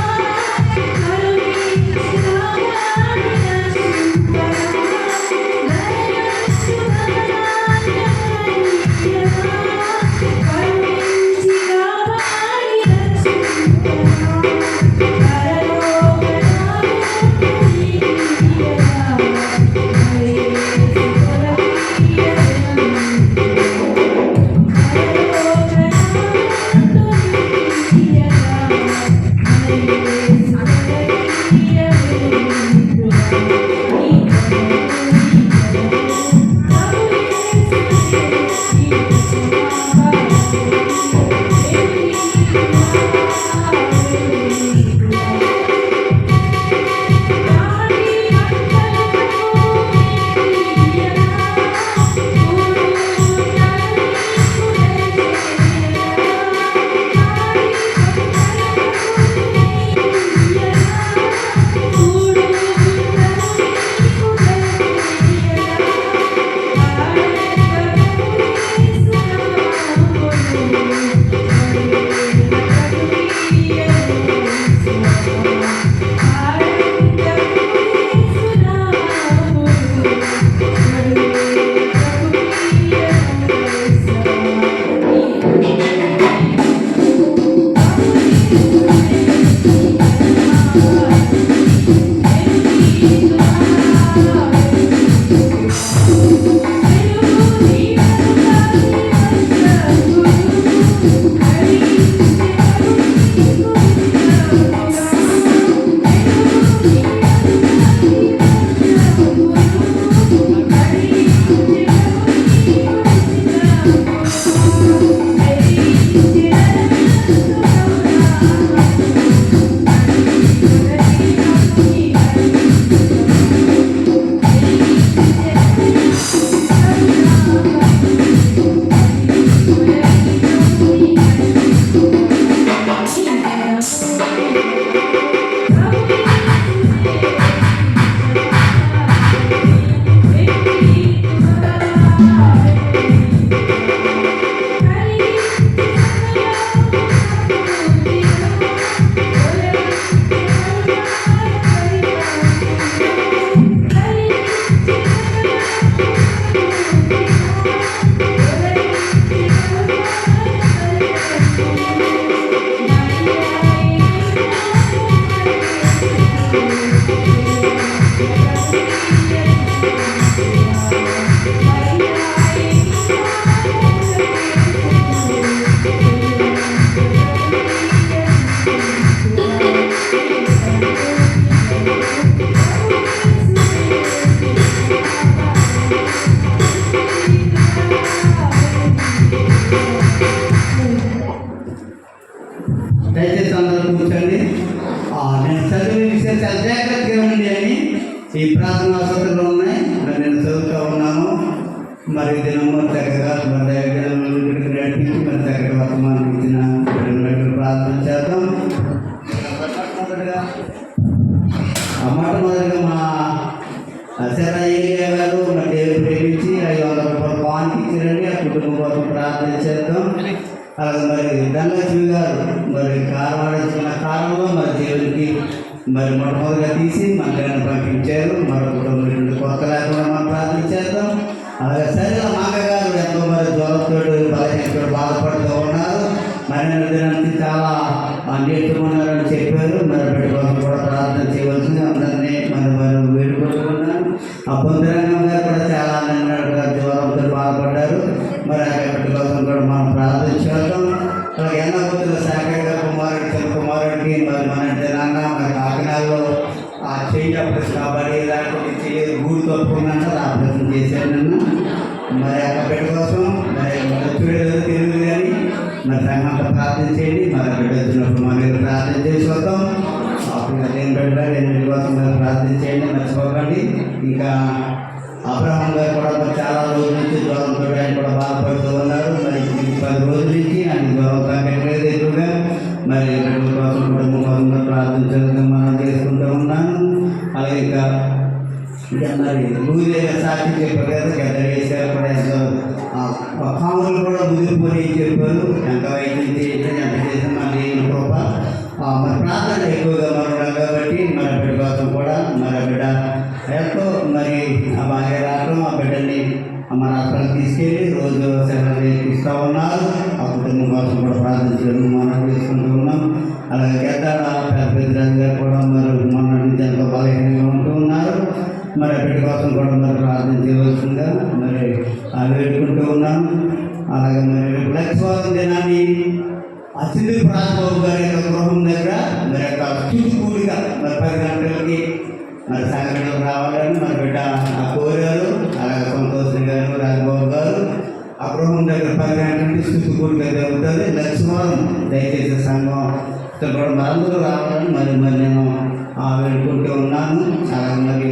దయచేసి అందరూ కూర్చోండి. నేను చదివే విషయం చాలా జాగ్రత్తగా ఉంది అని ఈ ప్రార్థన వసతులు ఉన్నాయి. మరి నేను చదువుతూ ఉన్నాను. మరి దినము చక్కగా మరి దగ్గరికి నడిపించి మరి చక్కగా వర్తమానం ఇచ్చిన ప్రార్థన చేద్దాం. మొట్టమొదటిగా మా శరయ్య గారు మరి దేవుడు ప్రేమించి 500 రూపాయలు పానికి ఇచ్చారండి. ఆ కుటుంబం కోసం ప్రార్థన చేద్దాం. అలాగే మరి ధనలక్ష్మి గారు మరి కారం ఆడించిన కారంలో మరి దేవుడికి మరి మొట్టమొదటిగా తీసి మందిరాన్ని పంపించారు. మరో కుటుంబం కొత్త లేకుండా మనం ప్రార్థన చేద్దాం. అలాగే సరే మామగారు ఎంతో మరి జ్వరంతో బలహీనతో బాధపడుతూ ఉన్నారు. మరి దినానికి చాలా నేర్చుకున్నారని చెప్పారు. మరి బిడ్డ కోసం కూడా ప్రార్థన చేయవలసింది అందరినీ మరి వేడుకుంటున్నాను. ఆ పొందరంగం గారు కూడా చాలా జ్వరంతో బాధపడ్డారు. మరి ఆ బిడ్డ కోసం కూడా మనం ప్రార్థన చేద్దాం. అలాగే ఎన్నబుద్ధుల శాఖర్ గారు కుమారుడికి మరి మన దినాంగా మరి కాకినాడలో ఆ చెయ్యి ఆపరేషన్ కాబట్టి ఇలాంటి చెయ్యి గూడు తప్పుకున్నాక ఆపరేషన్ చేశాను నన్ను. మరి ఆ బిడ్డ కోసం మరి చూడలేదు తెలియదు కానీ మరి సంఘంతో ప్రార్థన చేయండి. మరి బిడ్డ వచ్చినప్పుడు మరి ప్రార్థన చేసి వద్దాం. అప్పుడు అదేం బిడ్డ ఎన్ని కోసం మరి ప్రార్థన చేయండి, మర్చిపోకండి. ఇంకా అబ్రహాం గారు కూడా మరి చాలా రోజుల నుంచి జ్వరంతో ఆయన కూడా బాధపడుతూ ఉన్నారు. మరి 10 రోజుల నుంచి ఆయన జ్వరం తగ్గట్లేదు ఎక్కువగా. మరి బిడ్డల కోసం కుటుంబం కోసం ప్రార్థించడం మనం చేసుకుంటూ ఉన్నాను. అలాగే ఇంకా మరి భూదేవి సాక్షి చెప్పారు కదా, గడ్డ వేసారు కూడా ఎంతో కాములు కూడా ముదిరిపోయి చెప్పారు. ఎంత వైద్యం చేసి ఎంత చేసిన మన కృప మరి ప్రార్థన ఎక్కువగా మనం ఉన్నాం కాబట్టి మన బిడ్డ కోసం కూడా మరి బిడ్డ ఎంతో మరి ఆ భార్య రావడం ఆ బిడ్డని మన హాస్పిటల్కి తీసుకెళ్ళి రోజు సెలవు ఇస్తూ ఉన్నారు. ఆ కుటుంబం కోసం కూడా ప్రార్థించడం మనం చేసుకుంటూ ఉన్నాం. అలాగే గెద్దాడ పెద్దరాజు గారు కూడా మరి మన నుంచి ఎంతో బలహీనంగా ఉంటూ ఉన్నారు. మరి బిడ్డ కోసం కూడా మరి ప్రార్థన చేయవలసిందిగా మరి వేడుకుంటూ ఉన్నాం. అలాగే మరి లక్ష్మీ దినాన్ని ఆ సింధు రాజబాబు గారి యొక్క గృహం దగ్గర మరి యొక్క చూసుకూడిగా మరి 10 గంటలకి మరి సంఘటనకు రావాలని మరి బిడ్డ కోరారు. అలాగే సంతోష్ గారు రాజబాబు గారు ఆ గృహం దగ్గర 10 గంటల నుంచి స్థుతికూడిగా జరుగుతుంది. లక్ష్మీవారం దయచేసి సంఘం కూడా మరందరూ రావాలని మరి నేను వేడుకుంటూ ఉన్నాను. అలాగే మరి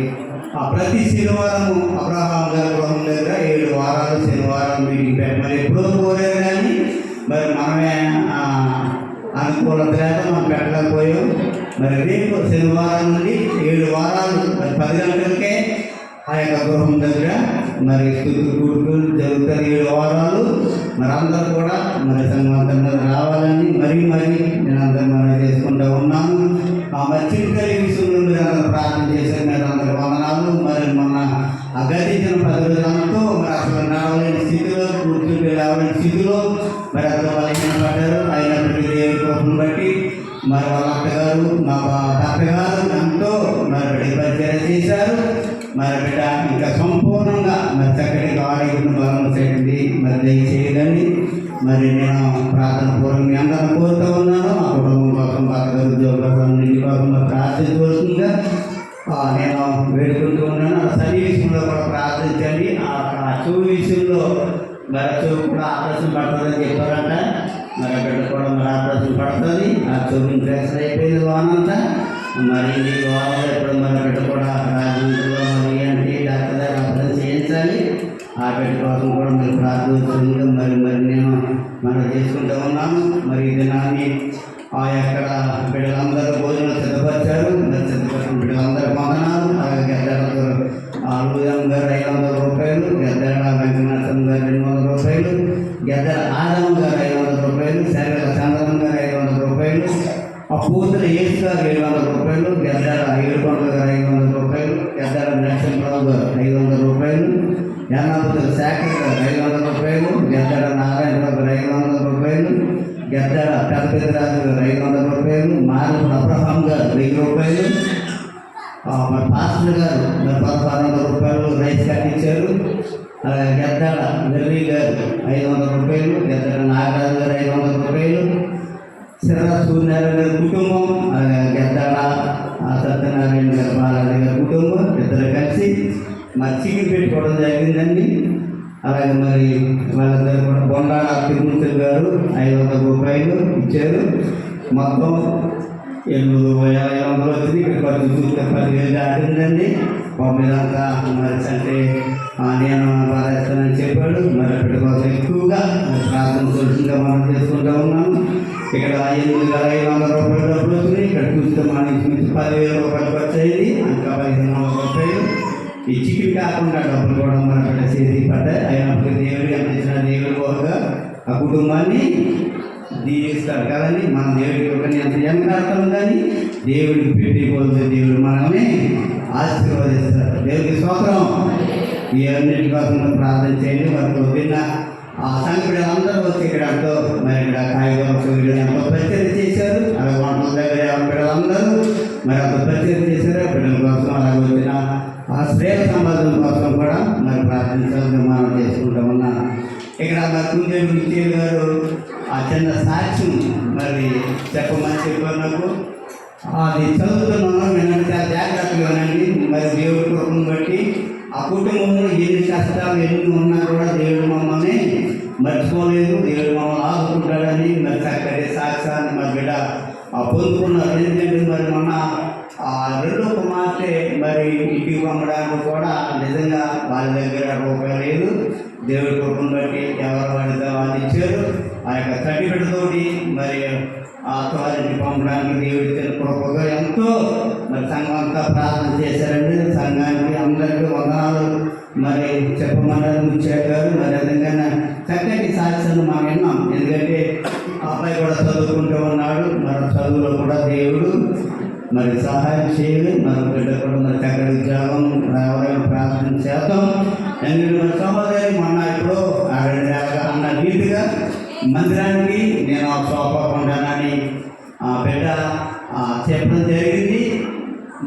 ప్రతి శనివారము అబ్రహాం గారి గృహం దగ్గర 7 వారాలు శనివారం మీటింగ్ పెట్టారు. మరి ఎప్పుడో కోరారు కానీ మరి మనమే అనుకూలత లేక మనం పెట్టలేకపోయాం. మరి రేపు శనివారం నుండి 7 వారాలు మరి 10 గంటలకే ఆ యొక్క గృహం దగ్గర మరి స్థుతి కూడుకులు జరుగుతారు. 7 వారాలు మరి అందరూ కూడా మరి సంఘంగా రావాలని మరి నేను అందరూ మనం చేసుకుంటూ ఉన్నాను. మరి చిరుకలి విషయంలో మీరు అందరూ ప్రార్థన చేశారు. మీరు అందరూ వందనాలు. మరి మొన్న గతించిన 10 రోజులతో మరి అసలు నడవలేని స్థితిలో కూర్చుంటే లేవలేని స్థితిలో మరి అందరూ బలహీన పడ్డారు. అయినప్పటికీ దేవుడి కృపను బట్టి మరి వాళ్ళ అత్తగారు మా భర్త గారు ఎంతో మరి పరిచయం చేశారు. మరి బిడ్డ ఇంకా సంపూర్ణంగా మరి చక్కటి ఆరోగ్యం బలం చేయండి మరి దయచేయాలని మరి నేను ప్రార్థన పూర్వం మీ అందరం కోరుతూ ఉన్నాను. మా కుటుంబం కోసం భర్త ఉద్యోగం ఇంటి కోసం ప్రార్థించవలసిందిగా నేను వేడుకుంటూ ఉన్నాను. చలి విషయంలో కూడా ప్రార్థించండి. ఆ చెవు విషయంలో మరి చెవు కూడా ఆపరేషన్ పడుతుందని చెప్పారంట. మరి బిడ్డ కూడా మరి ఆపరేషన్ పడుతుంది. ఆ చెవు ఇన్ఫెక్షన్ అయిపోయింది వానంతా. మరి ఈ వారంలో ఇప్పుడు మన బిడ్డ కూడా రాజమండ్రిలో మరి అంటే డాక్టర్ గారు ఆపరేషన్ చేయించాలి. ఆ బిడ్డ కోసం కూడా మరి ప్రార్థించండి. మరి నేను మనం చేసుకుంటూ ఉన్నాను. మరి ఈ దినాన్ని ఆ యొక్క బిడ్డలందరూ భోజనం సిద్ధపరిచారు. మరి సిద్ధపరిచిన బిడ్డలందరూ వందనాలు. అలాగే గద్దెడ ఆలుదం గారు 500 రూపాయలు, గద్దెడ వెంకటనాథం గారు 200 రూపాయలు, గద్దెడ ఆదం గారు 500 రూపాయలు, శరీర చంద్రం గారు 500 రూపాయలు, ఆ పూతల ఏసు గారు 700 రూపాయలు, గద్దెడ ఏడుకొండ గారు 500 రూపాయలు, గద్దెడ నరసింహరావు గారు 500 రూపాయలు, యానాపుతుల శాఖర్ గారు 500 రూపాయలు, గద్దెడ నారాయణరావు గారు 500 రూపాయలు, గద్దెడ పెద్దరాజు గారు 500 రూపాయలు, మారుపుడు అబ్రహాం గారు 1000 రూపాయలు, మరి పాస్టర్ గారు 1600 రూపాయలు రైస్ కట్టించారు. అలాగే గద్దెడ నెల్లి గారు 500 రూపాయలు, గద్దెడ నాగరాజు గారు 500 రూపాయలు, శిర సూర్యనారాయణ గారి కుటుంబం, అలాగే గద్దెడ సత్యనారాయణ గారు బాలాజీ గారి కుటుంబం ఇద్దరు కలిసి మరి చికెన్ పెట్టుకోవడం జరిగిందండి. అలాగే మరి వాళ్ళందరూ కూడా బొండాల తిరుమూర్తి గారు 500 రూపాయలు ఇచ్చారు. మొత్తం 800 వచ్చింది. ఇక్కడ ఖర్చు చూస్తే 10,000 దాటిందండి. మీదంతా మరి అంటే నేను బాధేస్తానని చెప్పాడు. మరి అక్కడి కోసం ఎక్కువగా ప్రార్థన చూసిందిగా మనం చేసుకుంటూ ఉన్నాము. ఇక్కడ 8,500 రూపాయలు డబ్బులు వచ్చింది. ఇక్కడ చూస్తే మనకి 10,000 రూపాయలు ఖర్చు అయింది. ఇంకా 1,500 రూపాయలు ఈ చికెన్ కాకుండా డబ్బులు కూడా మన బిడ్డ చేసి పడ్డాయి. అయినప్పటికీ దేవుడు అందించిన దేవుడు ఒక ఆ కుటుంబాన్ని దీవిస్తాడు కదండి. మన దేవుడికి ఒక ఎంత జన్మకాడతాం కానీ దేవుడికి పెట్టిపోతే దేవుడు మనల్ని ఆశీర్వదిస్తాడు. దేవుడికి స్తోత్రం. ఈ అన్నిటి కోసం ప్రార్థన చేయండి. మరి పొద్దున్న ఆ సంఘ బిడ్డలందరూ వచ్చి ఇక్కడ ఎంతో మరి ఇక్కడ కాయగూరలు ఎంతో పరిచయం చేశారు. అలాగే వంటల దగ్గర బిడ్డలందరూ మరి అంత పరిచయం చేశారు. బిడ్డల కోసం అలాగే వచ్చిన ఆ శ్రేయ సంబంధం కోసం కూడా మరి ప్రార్థించాలని మనం చేసుకుంటూ ఉన్నాం. ఇక్కడ మరి కుందేలు ముత్యాలు గారు ఆ చిన్న సాక్ష్యం మరి చెప్పమని చెప్పారు నాకు. అది చదువుతున్నాను వినండి, చాలా జాగ్రత్తగా వినండి. మరి దేవుడి కృపను బట్టి ఆ కుటుంబంలో ఎన్ని కష్టాలు ఎన్ని ఉన్నా కూడా దేవుడు మమ్మల్ని మర్చిపోలేదు. దేవుడు మమ్మల్ని ఆదుకుంటాడని మరి చక్కటి సాక్ష్యాన్ని మరి బిడ్డ పొందుకున్నారు. ఎందుకంటే మరి మొన్న రెండో కుమార్తె మరి ఇంటికి పంపడానికి కూడా నిజంగా వాళ్ళ దగ్గర రూపాయలు లేదు. దేవుడి కృపను బట్టి ఎవరు వాడితే వాళ్ళు ఇచ్చారు. ఆ యొక్క సర్టిఫికెట్తోటి మరి ఆ తోలింటి పంపడానికి దేవుడి కృపగా ఎంతో మరి సంఘం అంతా ప్రార్థన చేశారండి. సంఘానికి అందరికీ వందనాలు మరి చెప్పమన్నారు ముచ్చారు. మరి విధంగా చక్కటి సాక్ష్యాన్ని మనం విన్నాం. ఎందుకంటే అబ్బాయి కూడా చదువుకుంటూ ఉన్నాడు. మరి చదువులో కూడా దేవుడు మరి సహాయం చేయాలి. మన బిడ్డ కూడా మరి చక్కటి ఉద్యోగం రావాలని ప్రార్థన చేద్దాం. ఎందుకంటే మన సహోదరి మొన్న ఇప్పుడు అన్న రీతిగా మందిరానికి నేను సోఫా కొంటానని బిడ్డ చెప్పడం జరిగింది.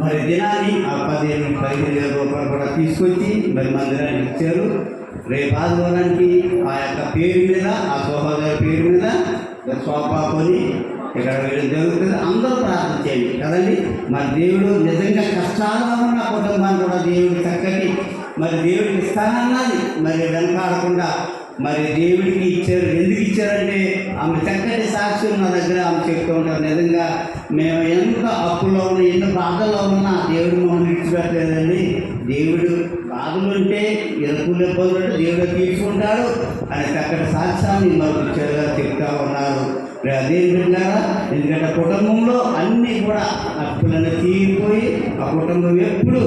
మరి దినాన్ని 15,000 రూపాయలు కూడా తీసుకొచ్చి మరి మందిరానికి ఇచ్చారు. రేపు ఆదివారానికి ఆ యొక్క పేరు మీద ఆ సోఫా పేరు మీద సోఫా కొని ఇక్కడ వీళ్ళు జరుగుతుంది. అందరూ ప్రార్థన చేయండి కదండి. మరి దేవుడు నిజంగా కష్టాల్లో ఉన్న కుటుంబాన్ని కూడా దేవుడు చక్కటి మరి దేవుడికి ఇస్తానన్నది మరి వెనకాడకుండా మరి దేవుడికి ఇచ్చారు. ఎందుకు ఇచ్చారంటే ఆమె చక్కటి సాక్ష్యం నా దగ్గర ఆమె చెప్తూ ఉంటారు. నిజంగా మేము ఎంత అప్పులో ఉన్నా ఎన్ని బాధల్లో ఉన్నా దేవుడు మమ్మల్ని విడిచిపెట్టలేదండి. దేవుడు బాధలు ఉంటే ఎదుర్కొనే ఇబ్బందులు దేవుడు తీసుకుంటాడు అనే చక్కటి సాక్ష్యాన్ని మాకు ఇచ్చారుగా చెప్తా ఉన్నారు. అదేం విన్నారా? ఎందుకంటే కుటుంబంలో అన్నీ కూడా అప్పులన్నీ తీరిపోయి ఆ కుటుంబం ఎప్పుడు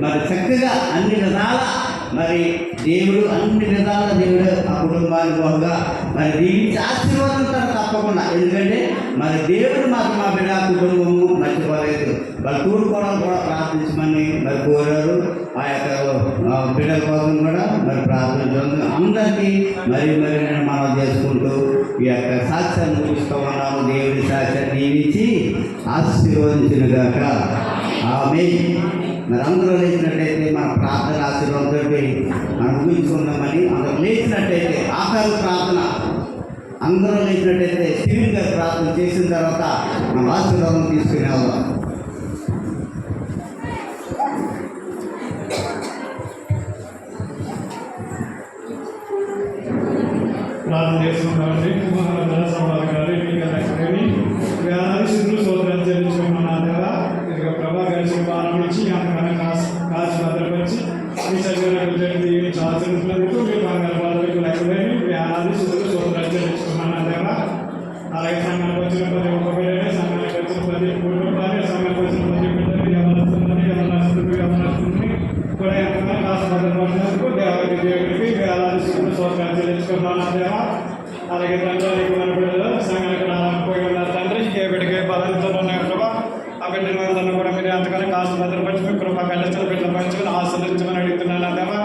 మరి చక్కగా అన్ని విధాల మరి దేవుడు అన్ని విధాల దేవుడు ఆ కుటుంబాన్ని బాగా మరి దీనికి ఆశీర్వాదంతారు తప్పకుండా. ఎందుకంటే మరి దేవుడు మాకు మా బిడ్డ కుటుంబము మర్చిపోలేదు. వాళ్ళు కూడుకోవడం కూడా ప్రార్థించమని మరి కోరారు. ఆ యొక్క బిడ్డల కోసం కూడా మరి ప్రార్థించడం అందరికీ మరి నేను మనం చేసుకుంటూ ఈ యొక్క సాక్ష్యాన్ని చూస్తూ ఉన్నాము. దేవుడి సాక్ష్యాన్ని దీవించి ఆశీర్వదించిన గాక ఆమేన్. మరి అందరూ లేచినట్టయితే మన ప్రార్థన ఆశీర్వాదంతో మనం ఊహించుకుందామని అందరూ లేచినట్టయితే ఆఖరి ప్రార్థన అందరూ లేచినట్టయితే స్టీవెన్ గారు ప్రార్థన చేసిన తర్వాత మన ఆశీర్వాదం తీసుకునే వాళ్ళం. ప్రార్థన చేసుకుంటామండి. వేలాది శుద్ధులు సోదరులు చెల్లించుకున్న దేవా, ఇదిగో ప్రభా గడిచిన వారం నుంచి అంతకన్నా కాచి భద్రపరిచి మీ శరీరాలకు దీన్ని ఆచరించినందుకు మీ బంగారు బాధలకు లెక్కలేని వేలాది శుద్ధులు సోదరులు చెల్లించుకున్నాను దేవా. అలాగే సంఘానికి వచ్చిన ప్రతి ఒక్క బిడ్డని, సంఘానికి వచ్చిన ప్రతి కుటుంబాన్ని, సంఘానికి వచ్చిన ప్రతి బిడ్డని ఎవరిని కూడా ఎంతగానో కాచి భద్రపరిచినందుకు దేవుడికి వేలాది శుద్ధులు సోదరులు చెల్లించుకున్నాను దేవా. అలాగే తండ్రి మన బిడ్డలు సంఘానికి రాకపోయి ఉన్నారు తండ్రి, ఏ బిడ్డకి బలంతో ఉన్నాయి ప్రభా, ఆ బిడ్డలందరూ కూడా మీరు ఎంతగానో కాస్త భద్రపరిచి మీ కృప కళ్ళించిన బిడ్డలు పంచుకొని ఆశ్రయించమని అడుగుతున్నాను దేవా.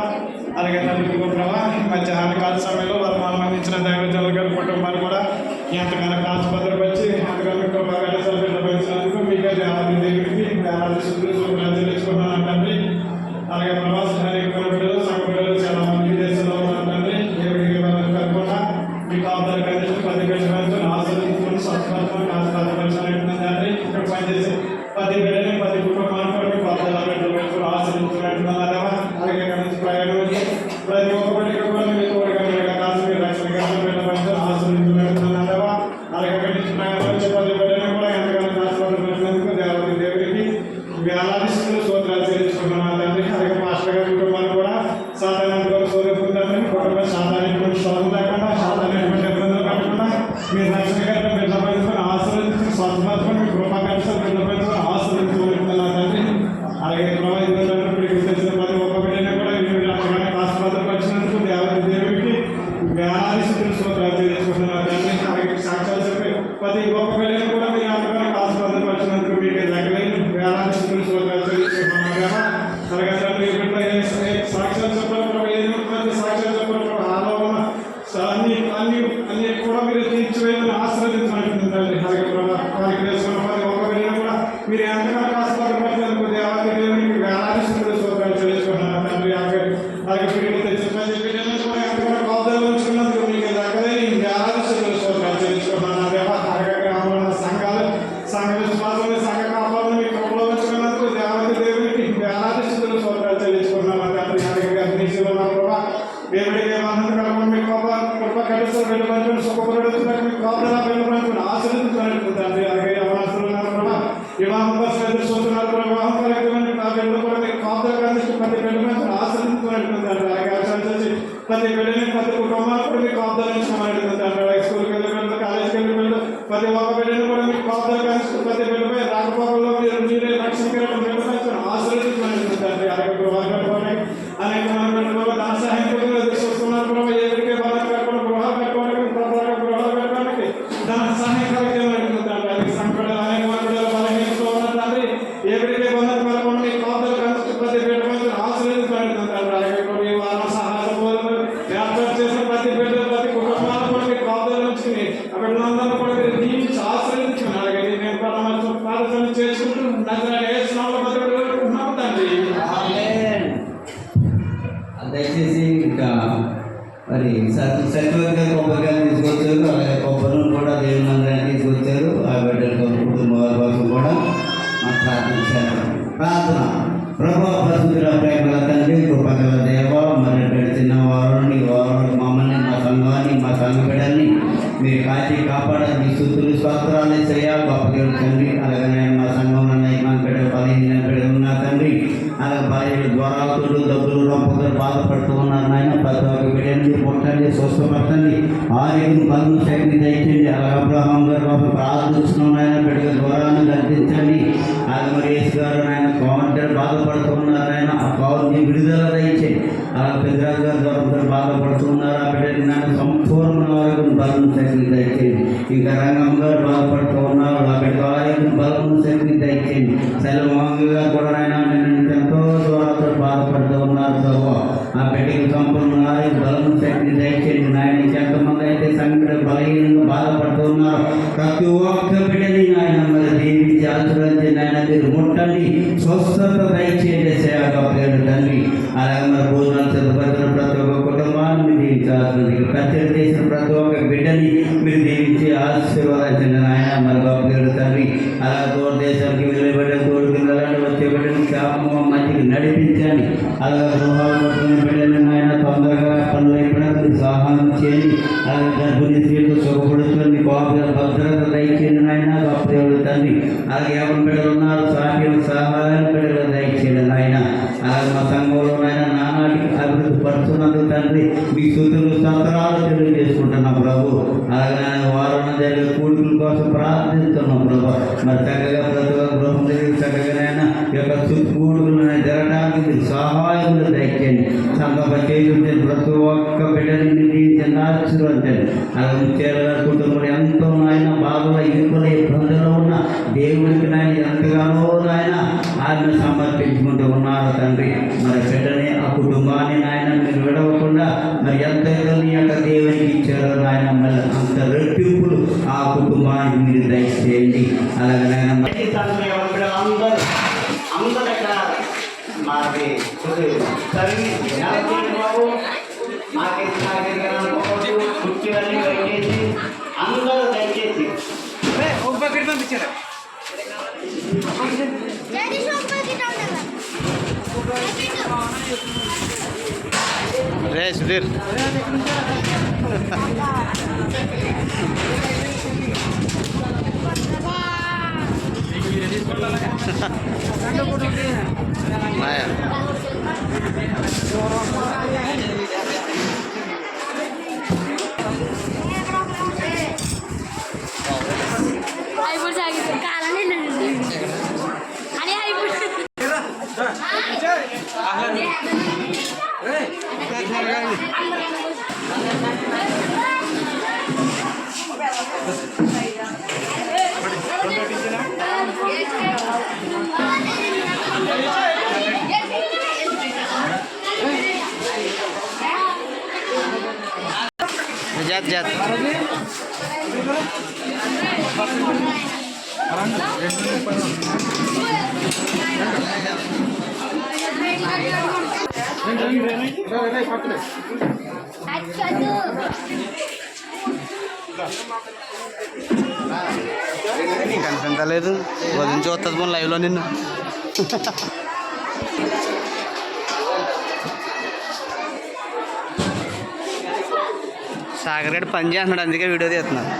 అలాగే తండ్రి ప్రభా, మధ్యాహ్న కాల సమయంలో వారు మనం అందించిన దైవజనుల గారి కుటుంబాన్ని కూడా ఎంతగానో కాస్త భద్రపరిచి ఎంతగానో మీ కృప కళ్ళించిన బిడ్డలు పంచినందుకు మీకే దేవాది దేవుడికి వేలాది శుద్ధులు తెలుసుకున్నాను తండ్రి. అలాగే ప్రవాసానికి మన బిడ్డలు సంఘ బిడ్డలు చాలా మంది విదేశాల్లో ఉన్నారు తండ్రి, దేవుడికి కాకుండా మీ కాపుదల కలిసి 10 బిడ్డలతో ఆశ్రయించుకొని స్వస్థపరచుకొని ఆశీర్వాదపరచాలంటున్నాను తండ్రి. ఇక్కడ పనిచేసే 10 బిడ్డలని 10 కుటుంబాలను కూడా మీ కాపుదల బిడ్డలు ఆశ్రయించుకున్నట్టున్నారు దేవా. అలాగే ఇక్కడ నుంచి ప్రయాణం ప్రతి ఒక్క బిడ్డకి కూడా మీ తోడుగా మీరు కాసి మీరు రక్షణ బిడ్డలతో ఆశ్రయించుకున్నట్టున్నారు దేవా. అలాగే అక్కడి నుంచి ప్రయాణం వచ్చే 10 బిడ్డలను కూడా ఎంతగానో ఆశీర్వాదపరిచినందుకు దేవుడికి వేలాది స్తోత్రాలు చెల్లించుకున్నాను తండ్రి. అలాగే మాస్టర్ గారి కుటుంబాన్ని కూడా సాధారణ సోదరుకుంటారని కుటుంబ సాధారణ శోధన లేకుండా సాధారణ ఇబ్బందులు కాకుండా మీరు రక్షణ గారిని బిడ్డపరుచుకొని ఆశ్రయించుకుని స్వస్థపరచుకొని మీ కృపా కలిసి బిడ్డపరుచుకొని ఆశ్రయించుకుంటున్నాను తండ్రి. అలాగే ప్రభావితులైనప్పటికీ తెచ్చిన ప్రతి ఒక్క బిడ్డని కూడా మీరు అంతగానే ఆశీర్వాదపరిచినందుకు దేవుడికి వేలాది స్తోత్రాలు చెల్లించుకుంటున్నాను తండ్రి. అలాగే సాక్ష్యాలు చెప్పి ప్రతి ఒక్క బిడ్డని కూడా మీరు అంతగానే ఆశీర్వాదపరిచినందుకు మీకు లెక్కలేని వేలాది స్తోత్రాలు చెల్లించుకుంటున్నాను కదా. అలాగే తండ్రి సాక్ష్యాలు చెప్పడం సాక్ష్యాలు చెప్పడం ఆలోచన అన్ని కూడా మీరు తీర్చివేయాలని ఆశ్రయించమంటుంది తండ్రి. అలాగే వారికి తెలుసుకున్న ప్రతి ఒక్క బిడ్డను కూడా మీరు ఎంతగానో ఆశీర్వాదపరిచినందుకు దేవాది దేవునికి వేలాది స్తోత్రాలు చెల్లించుకుంటున్నాను తండ్రి. అలాగే పిల్లలు తెచ్చిన ప్రతి బిడ్డను కూడా ఎంతగానో కాపుదల ఉంచుకున్నందుకు మీకు లెక్కలేని వేలాది స్తోత్రాలు చెల్లించుకుంటున్నాను దేవా. అలాగే గ్రామంలో ఉన్న సంఘ విశ్వాసాలు సంఘ కాపాలను మీ కృపలో ఉంచుకున్నందుకు దేవాది దేవునికి వేలాది స్తోత్రాలు చెల్లించుకున్నాను తండ్రి. అలాగే అగ్నిశీల ప్రభా దేవుడికి ఆనందకరమైన మీ కృప కలిసి వెళ్ళబడుతున్న సుఖపడుతున్నట్టు మీ కాపుదల వెళ్ళబడుతున్న ఆశ్రయించుకున్నట్టు తండ్రి. అలాగే యవనస్తులు ఉన్నారు ప్రభా, వివాహం కోసం ఎదురు చూస్తున్నారు ప్రభా, వివాహం కలిగిన ఆ బిడ్డలు కూడా మీ కాపుదల కలిసి ప్రతి వెళ్ళబడుతున్న ఆశ్రయించుకున్నట్టు తండ్రి. అలాగే ఆచరించి ప్రతి బిడ్డని ప్రతి కుటుంబాలు కూడా మీ కాపుదల ఉంచుకున్నట్టు తండ్రి. అలాగే స్కూల్కి వెళ్ళి వెళ్తూ కాలేజీకి వెళ్ళి వెళ్తూ ప్రతి ఒక్క బిడ్డను కూడా మీ కాపుదల కలిసి ప్రతి బిడ్డపై రాకపోకల్లో మీరే రక్షణ వెళ్ళబడుతున్న ఆశ్రయించుకున్నట్టు తండ్రి. అలాగే గృహాలు అనేక మంది దాని సహాయం చూస్తున్నారు ప్రభావ, ఎవరికే బలం కట్టుకోవడం గృహాలు కట్టుకోవడానికి గృహాలు కట్టడానికి దాని సహాయం కలిగిందండి. అలాగే సంకటాలు అనేక మంది బలహీనతో ఉన్న తండ్రి, ఎవరికే బంధం కలపడం మీ కాపుదల కలిసి ప్రతి బిడ్డ మంది ఆశ్రయించుకుంటుంది. అలాగే ఈ వారం సహాయ ఏర్పాటు చేసిన ప్రతి బిడ్డ ప్రతి కుటుంబాలను కూడా మీ కాపుదల ఉంచుకుని ఆ బిడ్డలందరూ కూడా మీరు దీవించి ఆశ్రయించుకుని అలాగే నేను ప్రార్థన చేసుకుంటూ ఉన్నాము తండ్రి. దయచేసి ఇంకా మరి సత్యవతి గారు కొబ్బరికాయలు తీసుకొచ్చారు. అలాగే కొబ్బరిని కూడా దేవుని మందిరాన్ని తీసుకొచ్చారు. ఆ బిడ్డల కుటుంబ వారి కోసం కూడా ప్రార్థించారు. ప్రార్థన. ప్రభా పరిశుద్ధుల ప్రేమల తండ్రి, కృపగల దేవ, మరి గడిచిన వారిని మమ్మల్ని మా సంఘాన్ని మా సంఘ బిడ్డల్ని మీరు కాచి కాపాడాలి. మీ స్తుతులు స్తోత్రాలు చేయ గొప్ప దేవుడు తండ్రి. అలాగే మా సంఘంలో మన బిడ్డ 15 బిడ్డలు ఉన్నా తండ్రి. అలాగే భార్యలు ద్వారాతులు డబ్బులు రంపులు బాధపడుతూ ఉన్నారు నాయన. ప్రతి ఒక్క బిడ్డని పుట్టండి, స్వస్థపరచండి, ఆరోగ్యం బలం శక్తి దయచేయండి. అలాగే అబ్రహాం గారు బాబు ప్రార్థిస్తున్నాం నాయన, బిడ్డల ద్వారాన్ని కల్పించండి. అలాగే మరి యేసు గారు నాయన కావంటారు బాధపడుతూ ఉన్నారు నాయన, ఆ కావుని విడుదల దయచేయండి. అలాగే పెద్దరాజు గారు ద్వారా బాధపడుతూ ఉన్నారు, ఆ బిడ్డని నాయన సంపూర్ణ ఆరోగ్యం బలం శక్తి దయచేయండి. ఇంకా రంగం గారు బాధపడుతూ ఉన్నారు, ఆ బిడ్డ ఆరోగ్యం బలం శక్తి దయచేయండి. సెలవు గారు కూడా నాయన ఎంతో దూరాలతో బాధపడుతూ ఉన్నారు ప్రభు, ఆ బిడ్డకి సంపూర్ణ ఆరోగ్యం బలం శక్తి దయచేయండి నాయన. ఎంతమంది అయితే సంకట బలహీనంగా బాధపడుతూ ఉన్నారు, ప్రతి ఒక్క బిడ్డని నాయన మరి దీవించి ఆశీర్వదించి నాయన మీరు ముట్టండి, స్వస్థత దయచేయండి. పరిచయం చేసిన ప్రతి ఒక్క బిడ్డని మీరు దీవించి ఆశీర్వాదించండి నాయన. మరి గొప్ప దేవుడు తండ్రి, అలా దూర దేశానికి వెళ్ళే బిడ్డలు తోడుకుని వచ్చే బిడ్డలు క్షేమము మంచిగా నడిపించండి. అలాగే గృహాలు పట్టుకునే బిడ్డలు నాయన తొందరగా పనులు అయిపోయినప్పుడు సహాయం చేయండి. అలాగే గర్భిణీ స్త్రీలు సుఖపడుతుంది గొప్ప భద్రత దయచేయండి నాయన. గొప్ప దేవుడు తండ్రి, అలాగే ఎవరి బిడ్డలు ఉన్నారు సాధ్యం సహాయం బిడ్డలు దయచేయండి నాయన. అలాగే మా సంఘంలో నాయన నానాటికి అభివృద్ధి పడుతున్నందుకు తండ్రి మీ స్తుతులు స్తోత్రాలు తెలియజేసుకుంటున్నాం ప్రభు. అలాగే వారం జరిగే కూడుకుల కోసం ప్రార్థిస్తున్నాం ప్రభు. మరి చక్కగా ప్రతి ఒక్క గృహం దగ్గర చక్కగానైనా ఈ యొక్క కూడుకులు జరగడానికి మీరు సహాయములు దయచేయండి. సంగమ చేస్తుంటే ప్రతి ఒక్క బిడ్డని దీవించండి, ఆశీర్వదించండి. అలాగే ముచ్చేల కుటుంబంలో ఎంతో నాయన బాధలో ఇరుకుల ఇబ్బందులు ఉన్న దేవుడికి నాయన ఎంతగానో నాయన ఆయన సమర్పించుకుంటూ ఉన్నారు తండ్రి. మరి బిడ్డని ఆ కుటుంబాన్ని నాయన మీరు విడవకుండా మరి ఎంత నీ యొక్క దేవునికి ఇచ్చారో నాయన మళ్ళీ అంత రెట్టింపులు ఆ కుటుంబానికి మీరు దయచేయండి. అలాగే నాయన అందరూ ఇక్కడ మాకి బాబు కుర్చీలన్నీ దయచేసి అందరూ దయచేసి పంపించారా రే సుధీర్ మాయా అయిపోయి సాగింది కాలని అని అయిపోయి जात जात కనిపించలేదు వదిలి చూస్తుంది మన లైవ్లో నిన్ను సాగర్ గడ్ పని చేస్తున్నాడు అందుకే వీడియో తీస్తున్నాడు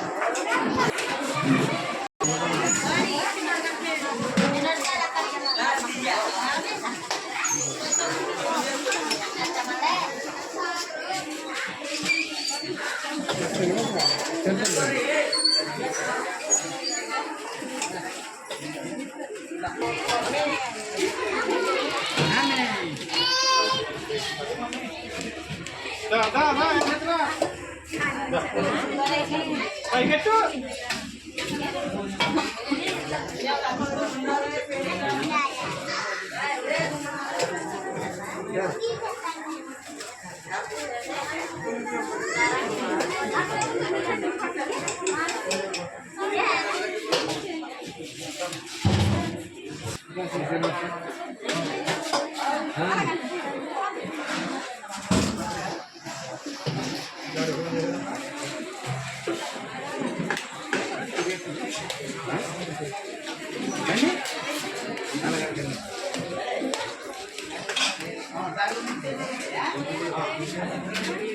Thank you.